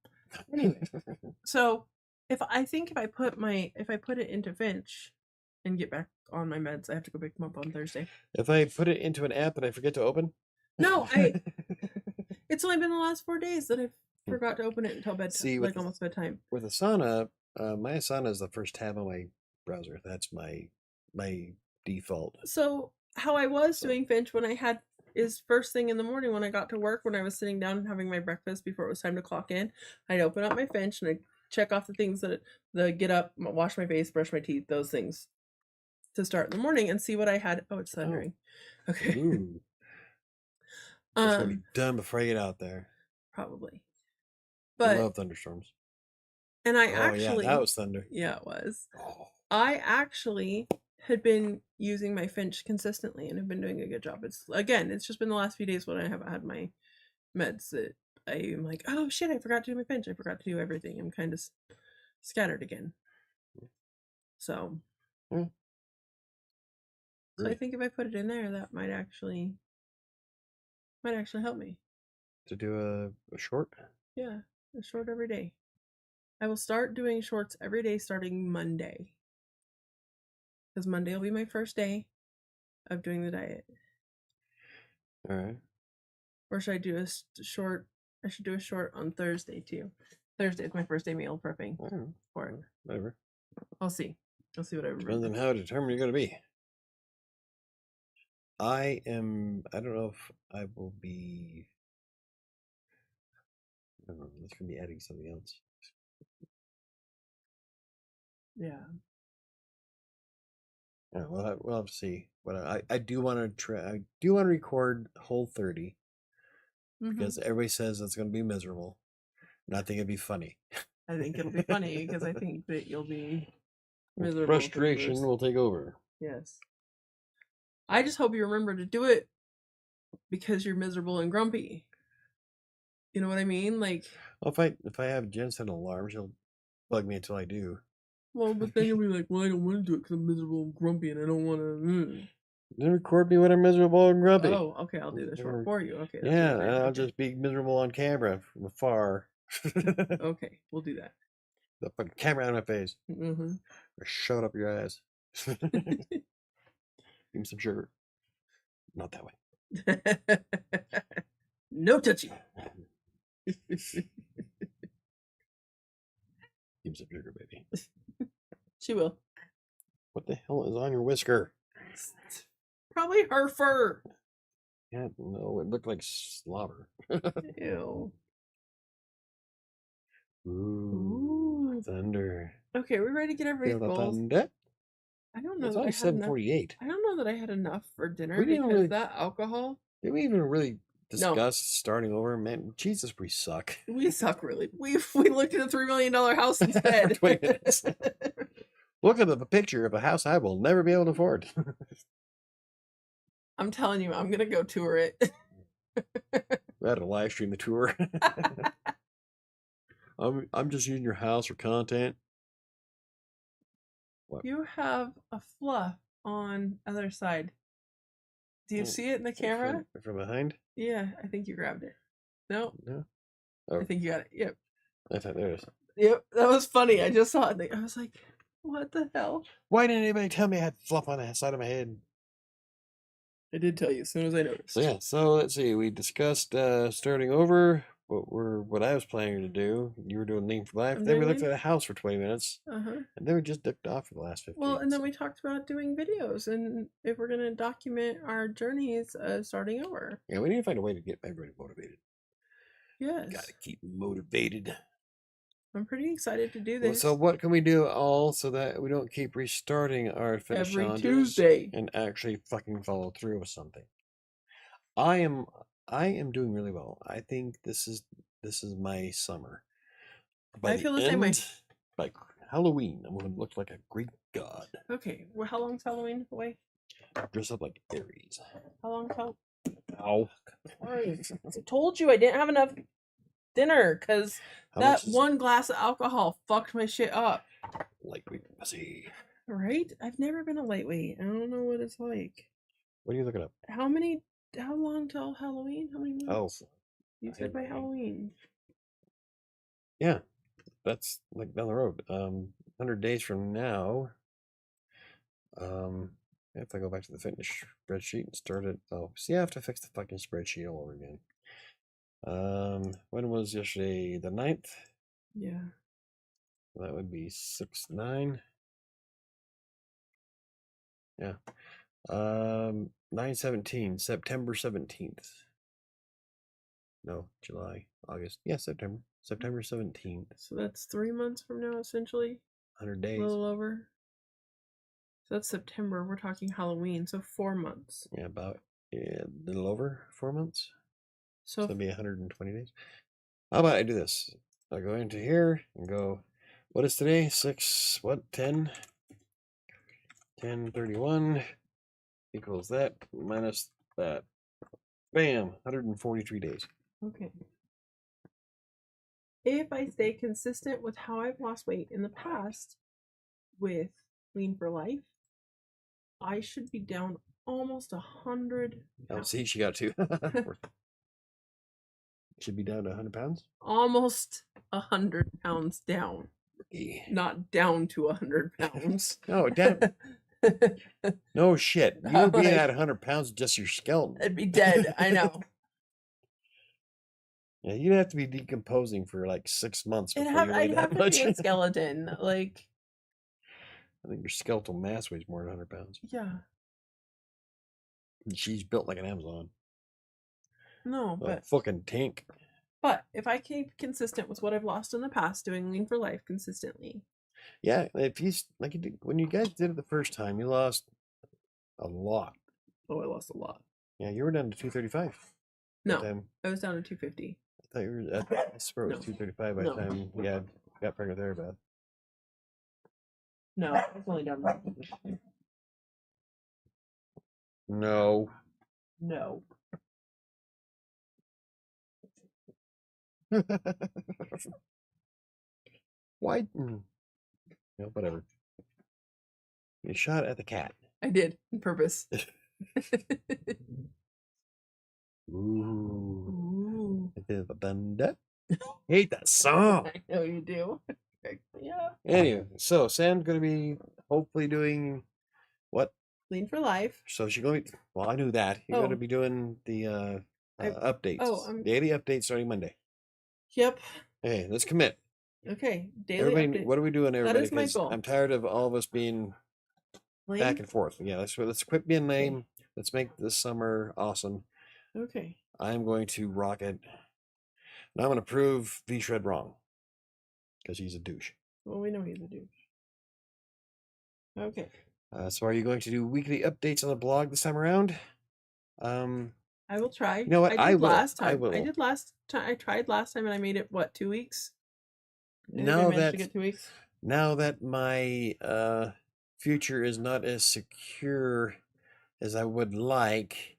So if I put it into Finch and get back on my meds, I have to go pick them up on Thursday. If I put it into an app that I forget to open? No, it's only been the last 4 days that I forgot to open it until bedtime, like almost bedtime. With Asana, my Asana is the first tab on my browser. That's my default. So how I was doing Finch when I had is first thing in the morning when I got to work, when I was sitting down and having my breakfast before it was time to clock in, I'd open up my Finch and I'd check off the things that get up, wash my face, brush my teeth, those things to start in the morning and see what I had. Oh, it's thundering. Oh. Okay. Ooh. It's gonna be done before I get out there. Probably. I But love thunderstorms. and I yeah, that was thunder. Yeah, it was. Oh. I actually had been using my Finch consistently and have been doing a good job. It's just been the last few days when I haven't had my meds that I'm like, oh shit, I forgot to do my Finch. I forgot to do everything. I'm kind of scattered again. So, so I think if I put it in there, that might actually help me. To do a short? Yeah, a short every day. I will start doing shorts every day starting Monday. Because Monday will be my first day of doing the diet. All right. Or should I do a short? I should do a short on Thursday too. Thursday is my first day meal prepping for it. Whatever. I'll see. I'll see what I remember. Depends on how determined you're going to be. I don't know if I will be. I don't know. That's going to be adding something else. Yeah. Yeah, we'll have to see. But I do want to try. I do want to record Whole30 because everybody says it's going to be miserable, and I think it'd be funny. I think it'll be funny because I think that you'll be miserable. Frustration will take over. Yes. I just hope you remember to do it because you're miserable and grumpy. You know what I mean? Like, well, if I have Jen set an alarm, she'll bug me until I do. Well, but then you'll be like, well, I don't want to do it because I'm miserable and grumpy and I don't want to. Then record me when I'm miserable and grumpy. Oh, okay, I'll do the short for you. Okay. Yeah, and I'll just be miserable on camera from afar. Okay, we'll do that. They'll put a camera on my face. Or shove it up your ass. Give me some sugar. Not that way. No touchy. Give me some sugar, baby. She will. What the hell is on your whisker? Probably her fur. Yeah, no, it looked like slobber. Ew. Ooh, thunder. Okay, we're ready to get our vegetables. Thunder? I don't know. It's only 7:48. I don't know that I had enough for dinner because that alcohol. Did we even really discuss starting over? Man, Jesus, we suck. We suck really. We looked at a $3 million house instead. 20 minutes. Look at the picture of a house I will never be able to afford. I'm telling you, I'm gonna go tour it. We had to live stream the tour. I'm just using your house for content. What? You have a fluff on other side. Do you see it in the camera? From behind? Yeah, I think you grabbed it. No. No. Oh. I think you got it. Yep. I thought there it is. Yep, that was funny. I just saw it. I was like, what the hell? Why didn't anybody tell me I had fluff on the side of my head? I did tell you as soon as I noticed. So yeah, let's see. We discussed starting over. What I was planning to do. You were doing Lean for Life. Then we looked at a house for 20 minutes. And then we just dipped off for the last 15. Well, and then we talked about doing videos and if we're gonna document our journeys starting over. Yeah, we need to find a way to get everybody motivated. Yes. Gotta keep motivated. I'm pretty excited to do this. Well, so what can we do all so that we don't keep restarting our fitness challenges Tuesday and actually fucking follow through with something? I am doing really well. I think this is my summer. I feel the same way. By Halloween, I'm going to look like a Greek god. Okay, well, how long's Halloween away? Dress up like Aries. How long's Halloween? Ow. I told you I didn't have enough dinner because that one glass of alcohol fucked my shit up. Lightweight pussy. Right? I've never been a lightweight. I don't know what it's like. What are you looking up? How long till Halloween? How many months? Oh. You said by Halloween. Yeah. That's like down the road. 100 days from now. If I go back to the fitness spreadsheet and start it. Oh, see, I have to fix the fucking spreadsheet all over again. When was yesterday? The 9th? Yeah. That would be 6/9. Yeah. 9/17, September 17th. No, July, August. Yeah, September. September 17th. So that's 3 months from now, essentially. 100 A days. little over. So that's September. We're talking Halloween. So 4 months. Yeah, about a little over 4 months. So it'd be 120 days. How about I do this? I go into here and go, what is today? 10? 10/31 equals that minus that. Bam, 143 days. Okay. If I stay consistent with how I've lost weight in the past with Lean for Life, I should be down almost 100 Oh, pounds. see, she got 2. Should be down to 100 pounds? Almost 100 pounds down. Yeah. Not down to 100 pounds. No, down. No shit. You would be at 100 pounds just your skeleton. I'd be dead. I know. Yeah, you'd have to be decomposing for like 6 months before you weigh I'd that have to much. be a skeleton. Like, I think your skeletal mass weighs more than 100 pounds. yeah. And she's built like an Amazon. No, but fucking tank. But if I keep consistent with what I've lost in the past, doing Lean for Life consistently. Yeah, if you like you did, when you guys did it the first time, you lost a lot. Oh, I lost a lot. Yeah, you were down to 235. No, I was down to 250. I thought you were. I swear it was 235 by the time got pregnant there, Beth. No, I was only down to 250. No. No. Why? No, whatever. You shot at the cat. I did on purpose. Ooh. Thunder. Hate that song. I know you do. Yeah. Anyway, so Sam's gonna be hopefully doing what? Lean for Life. So she's going to be, well, I knew that. You're going to be doing the updates. Daily updates starting Monday. Yep. Hey, let's commit. Okay. Daily updates. What are we doing, everybody? That is my goal. I'm tired of all of us being lame? Back and forth. Yeah, let's quit being lame. Okay. Let's make this summer awesome. Okay. I'm going to rock it. And I'm going to prove V-Shred wrong. Because he's a douche. Well, we know he's a douche. Okay. So are you going to do weekly updates on the blog this time around? I will try. You know what? I did last time. I will. I did last time. I tried last time and I made it, what, 2 weeks? Now that, to get 2 weeks? Now that my future is not as secure as I would like,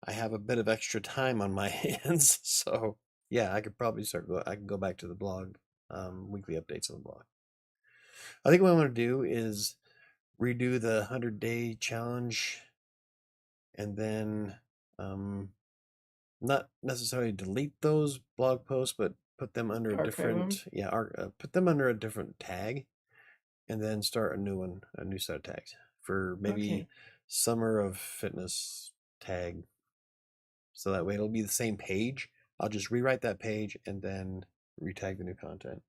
I have a bit of extra time on my hands. So yeah, I could probably I can go back to the blog, weekly updates on the blog. I think what I'm going to do is redo the 100-day challenge and then not necessarily delete those blog posts, but put them under a different put them under a different tag and then start a new set of tags for maybe Summer of Fitness tag, so that way it'll be the same page. I'll just rewrite that page and then retag the new content,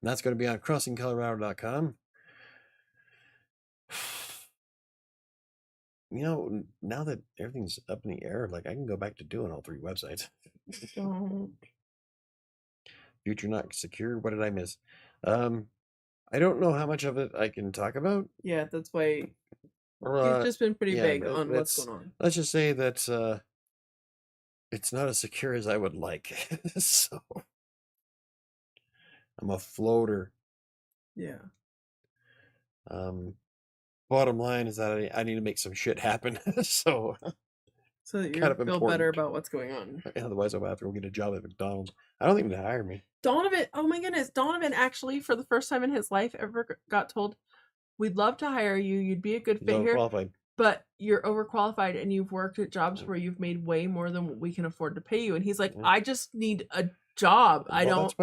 and that's going to be on crossingcolorado.com. You know, now that everything's up in the air, like I can go back to doing all 3 websites. Don't. Future not secure. What did I miss? I don't know how much of it I can talk about. Yeah, that's why you've just been pretty vague on what's going on. Let's just say that it's not as secure as I would like. So I'm a floater. Yeah. Bottom line is that I need to make some shit happen. So that you feel better about what's going on. Otherwise, I'll have to go get a job at McDonald's. I don't think they'd hire me. Donovan, oh my goodness. Donovan actually, for the first time in his life, ever got told, we'd love to hire you. You'd be a good fit here. But you're overqualified and you've worked at jobs where you've made way more than what we can afford to pay you. And he's like, I just need a job. That's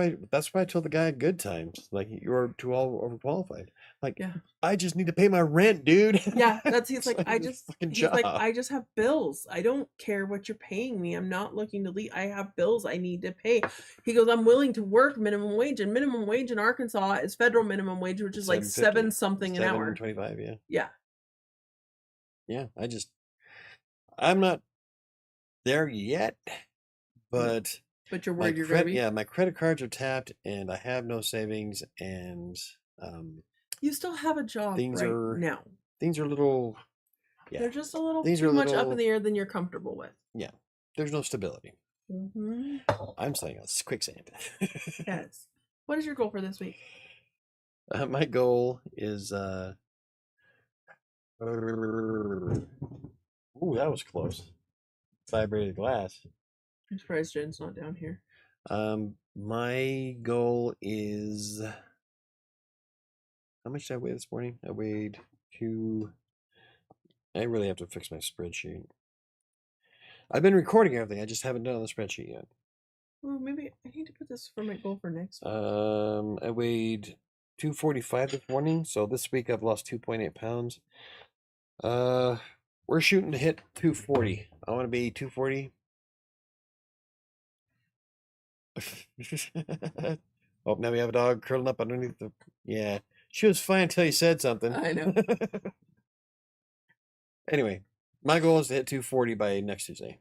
why I told the guy at Good Times, like, you're too overqualified. Like, I just need to pay my rent, dude. Yeah, he's like, I just have bills. I don't care what you're paying me. I'm not looking to leave. I have bills I need to pay. He goes, I'm willing to work minimum wage, and minimum wage in Arkansas is federal minimum wage, which is like 7 something an hour. 7.25, yeah. Yeah. Yeah, I'm not there yet, but But you're worried you're going to be? Yeah, my credit cards are tapped, and I have no savings, and you still have a job now. Things are a little... Yeah. They're just a little too much up in the air than you're comfortable with. Yeah. There's no stability. Mm-hmm. I'm saying it's quicksand. Yes. What is your goal for this week? My goal is... Ooh, that was close. Vibrated glass. I'm surprised Jen's not down here. My goal is... How much did I weigh this morning? I weighed 2... I really have to fix my spreadsheet. I've been recording everything. I just haven't done the spreadsheet yet. Well, maybe I need to put this for my goal for next week. I weighed 245 this morning, so this week I've lost 2.8 pounds. We're shooting to hit 240. I want to be 240. Oh, now we have a dog curling up underneath the... Yeah. She was fine until you said something. I know. Anyway, my goal is to hit 240 by next Tuesday.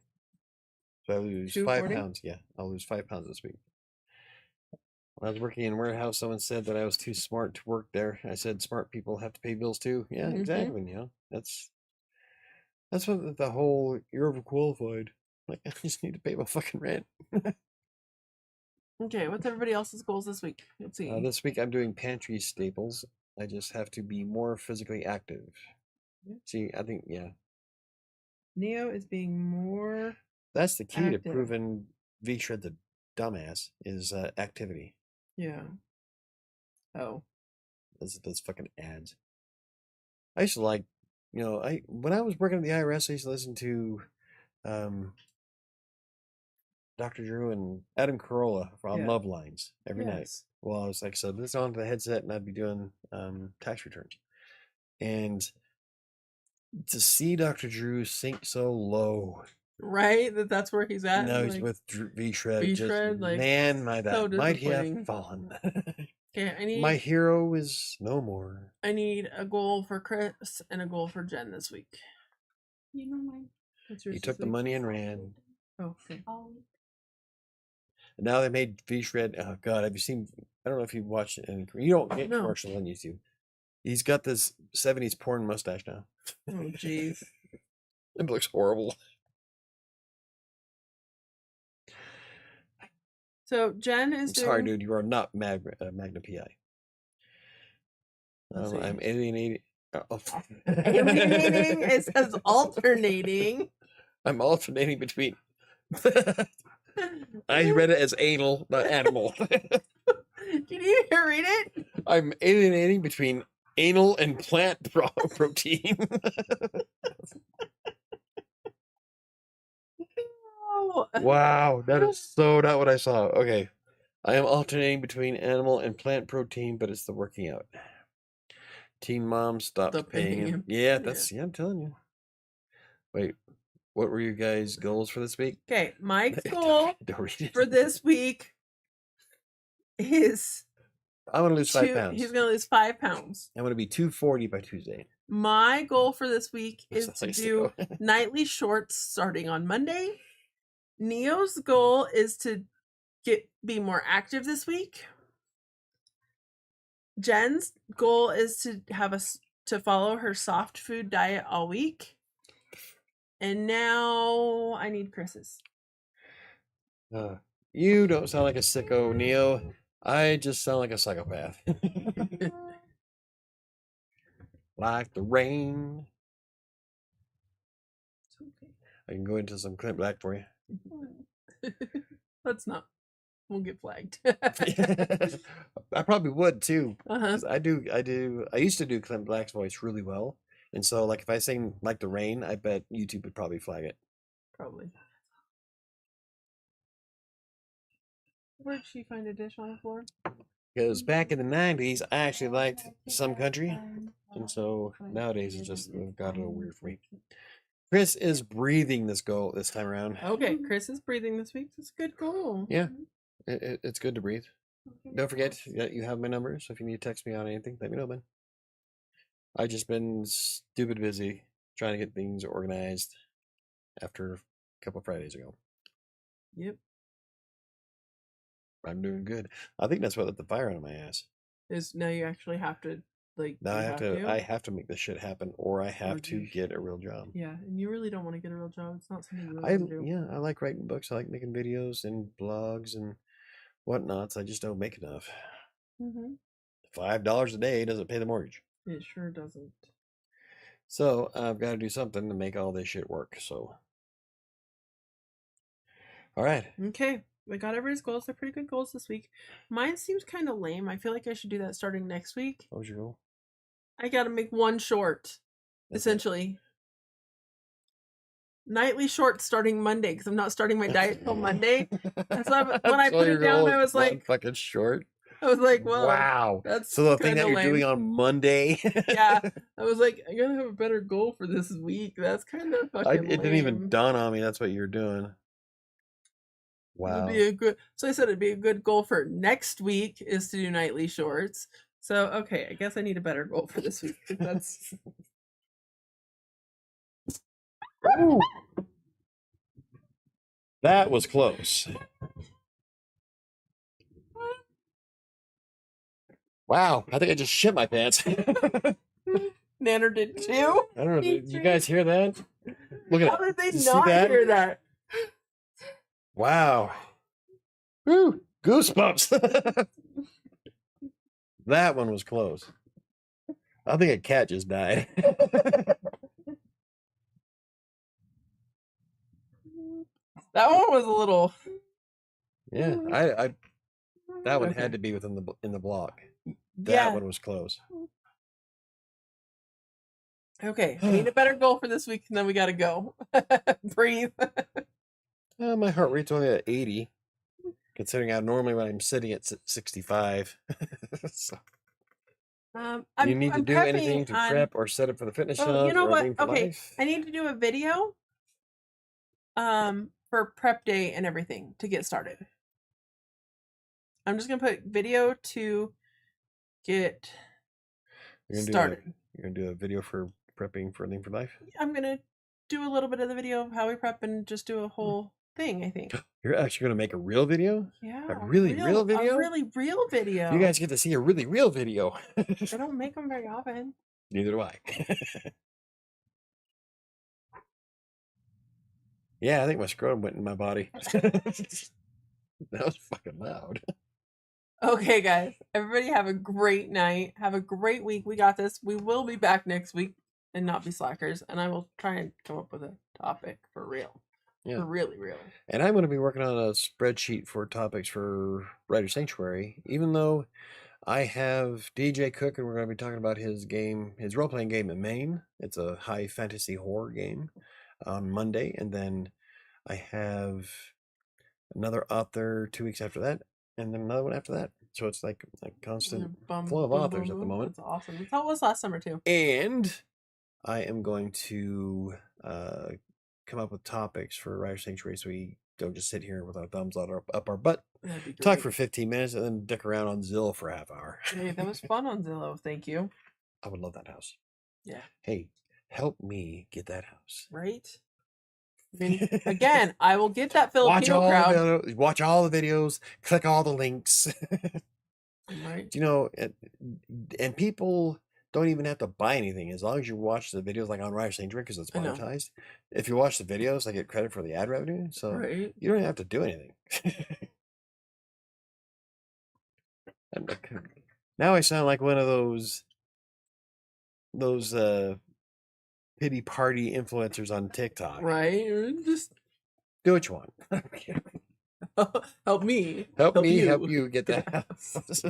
So I lose 5 pounds. Yeah, I'll lose 5 pounds this week. When I was working in a warehouse, someone said that I was too smart to work there. I said, smart people have to pay bills too. Yeah, exactly. You know, that's what the whole you're overqualified. Like, I just need to pay my fucking rent. Okay, what's everybody else's goals this week? Let's see. This week I'm doing pantry staples. I just have to be more physically active. Yeah. See, I think, yeah. Neo is being more... That's the key to proving V-Shred's a dumbass, is activity. Yeah. Oh. Those fucking ads. I used to like, you know, when I was working at the IRS, I used to listen to Dr. Drew and Adam Carolla on Love Lines every night. Well, I was like, so this on the headset, and I'd be doing tax returns. And to see Dr. Drew sink so low, right? That's where he's at. Now he's with V-Shred. V-Shred, like, man, might he have fallen? Okay, my hero is no more. I need a goal for Chris and a goal for Jen this week. You know mine. He took the money and ran. Oh, okay. And now they made V-Shred. Oh God, have you seen? I don't know if you watched it. You don't get commercials on YouTube. He's got this 70s porn mustache now. Oh jeez. It looks horrible. So Jen is sorry, dude. You are not Magna PI. I'm alienating. Alienating. It says alternating. I'm alternating between. I read it as anal, not animal. Can you read it? I'm alienating between anal and plant protein. Wow, that is so not what I saw. Okay. I am alternating between animal and plant protein, but it's the working out. Teen mom stopped paying him. Yeah, that's I'm telling you. Wait, what were you guys' goals for this week? Okay, Mike's goal for this week is I'm gonna lose 5 pounds. He's gonna lose 5 pounds. I'm gonna be 240 by Tuesday. My goal for this week is to do nightly shorts starting on Monday. Neo's goal is to be more active this week. Jen's goal is to to follow her soft food diet all week. And now I need Chris's. You don't sound like a sicko, Neo. I just sound like a psychopath. Like the rain. It's okay. I can go into some Clint Black for you. Let's not. We'll get flagged. I probably would too. I used to do Clint Black's voice really well. And so, like, if I sing Like the Rain, I bet YouTube would probably flag it. Probably. Where'd she find a dish on the floor? Because back in the 90s, I actually liked some country. And so nowadays it's just got a little weird for me. Chris is breathing this time around. Okay, Chris is breathing this week. That's a good goal. Yeah, it's good to breathe. Don't forget that you have my number, so if you need to text me on anything, let me know, man. I've just been stupid busy trying to get things organized after a couple Fridays ago. Yep. I'm doing good. I think that's what lit the fire under my ass. Is now you actually have to Now you have to? I have to make this shit happen, or I have to you get a real job. Yeah, and you really don't want to get a real job. It's not something you really want to do. Yeah, I like writing books. I like making videos and blogs and whatnots. I just don't make enough. $5 a day doesn't pay the mortgage. It sure doesn't. So I've got to do something to make all this shit work. So, all right. Okay, we got everybody's goals. They're pretty good goals this week. Mine seems kind of lame. I feel like I should do that starting next week. What was your goal? I got to make one short, essentially. Nightly shorts starting Monday because I'm not starting my diet till Monday. That's why when I put it down, I was like, fucking short. I was like, well, wow. That's so the thing that you're doing on Monday. Yeah, I was like, I gotta have a better goal for this week. That's kind of fucking it didn't even dawn on me. That's what you're doing. Wow. It'd be a good. So I said it'd be a good goal for next week is to do nightly shorts. So okay, I guess I need a better goal for this week. That's. Ooh. That was close. Wow, I think I just shit my pants. Nanner did too. I don't know. Did you guys hear that? Look at How did they not hear that? Wow. Woo! Goosebumps. That one was close. I think a cat just died. That one was a little. Yeah, I that one had to be within the block. That one was close. Okay, I need a better goal for this week, and then we gotta go. Breathe. My heart rate's only at 80, considering how normally when I'm sitting at 65. So. You need to do anything to prep or set up for the fitness shop? You know what? Okay, life? I need to do a video for prep day and everything to get started. I'm just gonna put video to get started. You're gonna do a video for prepping for Lean for Life? I'm gonna do a little bit of the video of how we prep and just do a whole thing, I think. You're actually gonna make a real video? Yeah. A really real video? A really real video. You guys get to see a really real video. I don't make them very often. Neither do I. Yeah, I think my scrotum went in my body. That was fucking loud. Okay, guys. Everybody have a great night. Have a great week. We got this. We will be back next week and not be slackers. And I will try and come up with a topic for real. Yeah. For really real. And I'm going to be working on a spreadsheet for topics for Writer Sanctuary, even though I have DJ Cook and we're going to be talking about his game, his role-playing game in Maine. It's a high fantasy horror game on Monday. And then I have another author 2 weeks after that. And then another one after that. So it's like a constant flow of authors at the moment. That's awesome. That's how it was last summer too. And I am going to come up with topics for Writer Sanctuary so we don't just sit here with our thumbs up our butt, talk for 15 minutes, and then dick around on Zillow for a half hour. Hey, that was fun on Zillow. Thank you. I would love that house. Yeah. Hey, help me get that house. Right? I mean, again, I will get that Filipino crowd. Watch all the videos, click all the links. Right. You know, and people don't even have to buy anything as long as you watch the videos, like on Writer Sanctuary, because it's monetized. If you watch the videos, I get credit for the ad revenue, so you don't even have to do anything. Now I sound like one of those pity party influencers on TikTok. Right. Just do what you want. Help me. Help you get that house.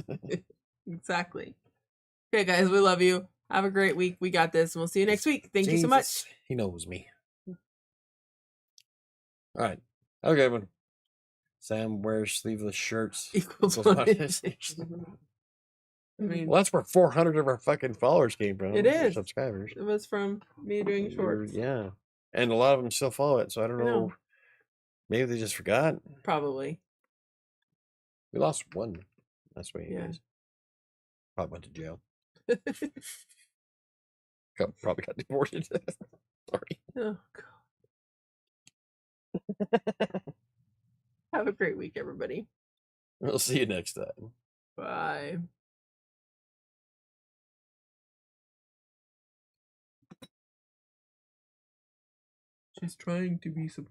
Exactly. Okay, guys, we love you. Have a great week. We got this, and we'll see you next week. Thank you so much. He knows me. All right. Have a good one. Sam wears sleeveless shirts. Equals I mean, well, that's where 400 of our fucking followers came from. It is. Subscribers. It was from me doing shorts. Yeah. And a lot of them still follow it, so I don't know. Maybe they just forgot. Probably. We lost one. That's what he is. Probably went to jail. Probably got deported. Sorry. Oh, God. Have a great week, everybody. We'll see you next time. Bye. She's trying to be supportive.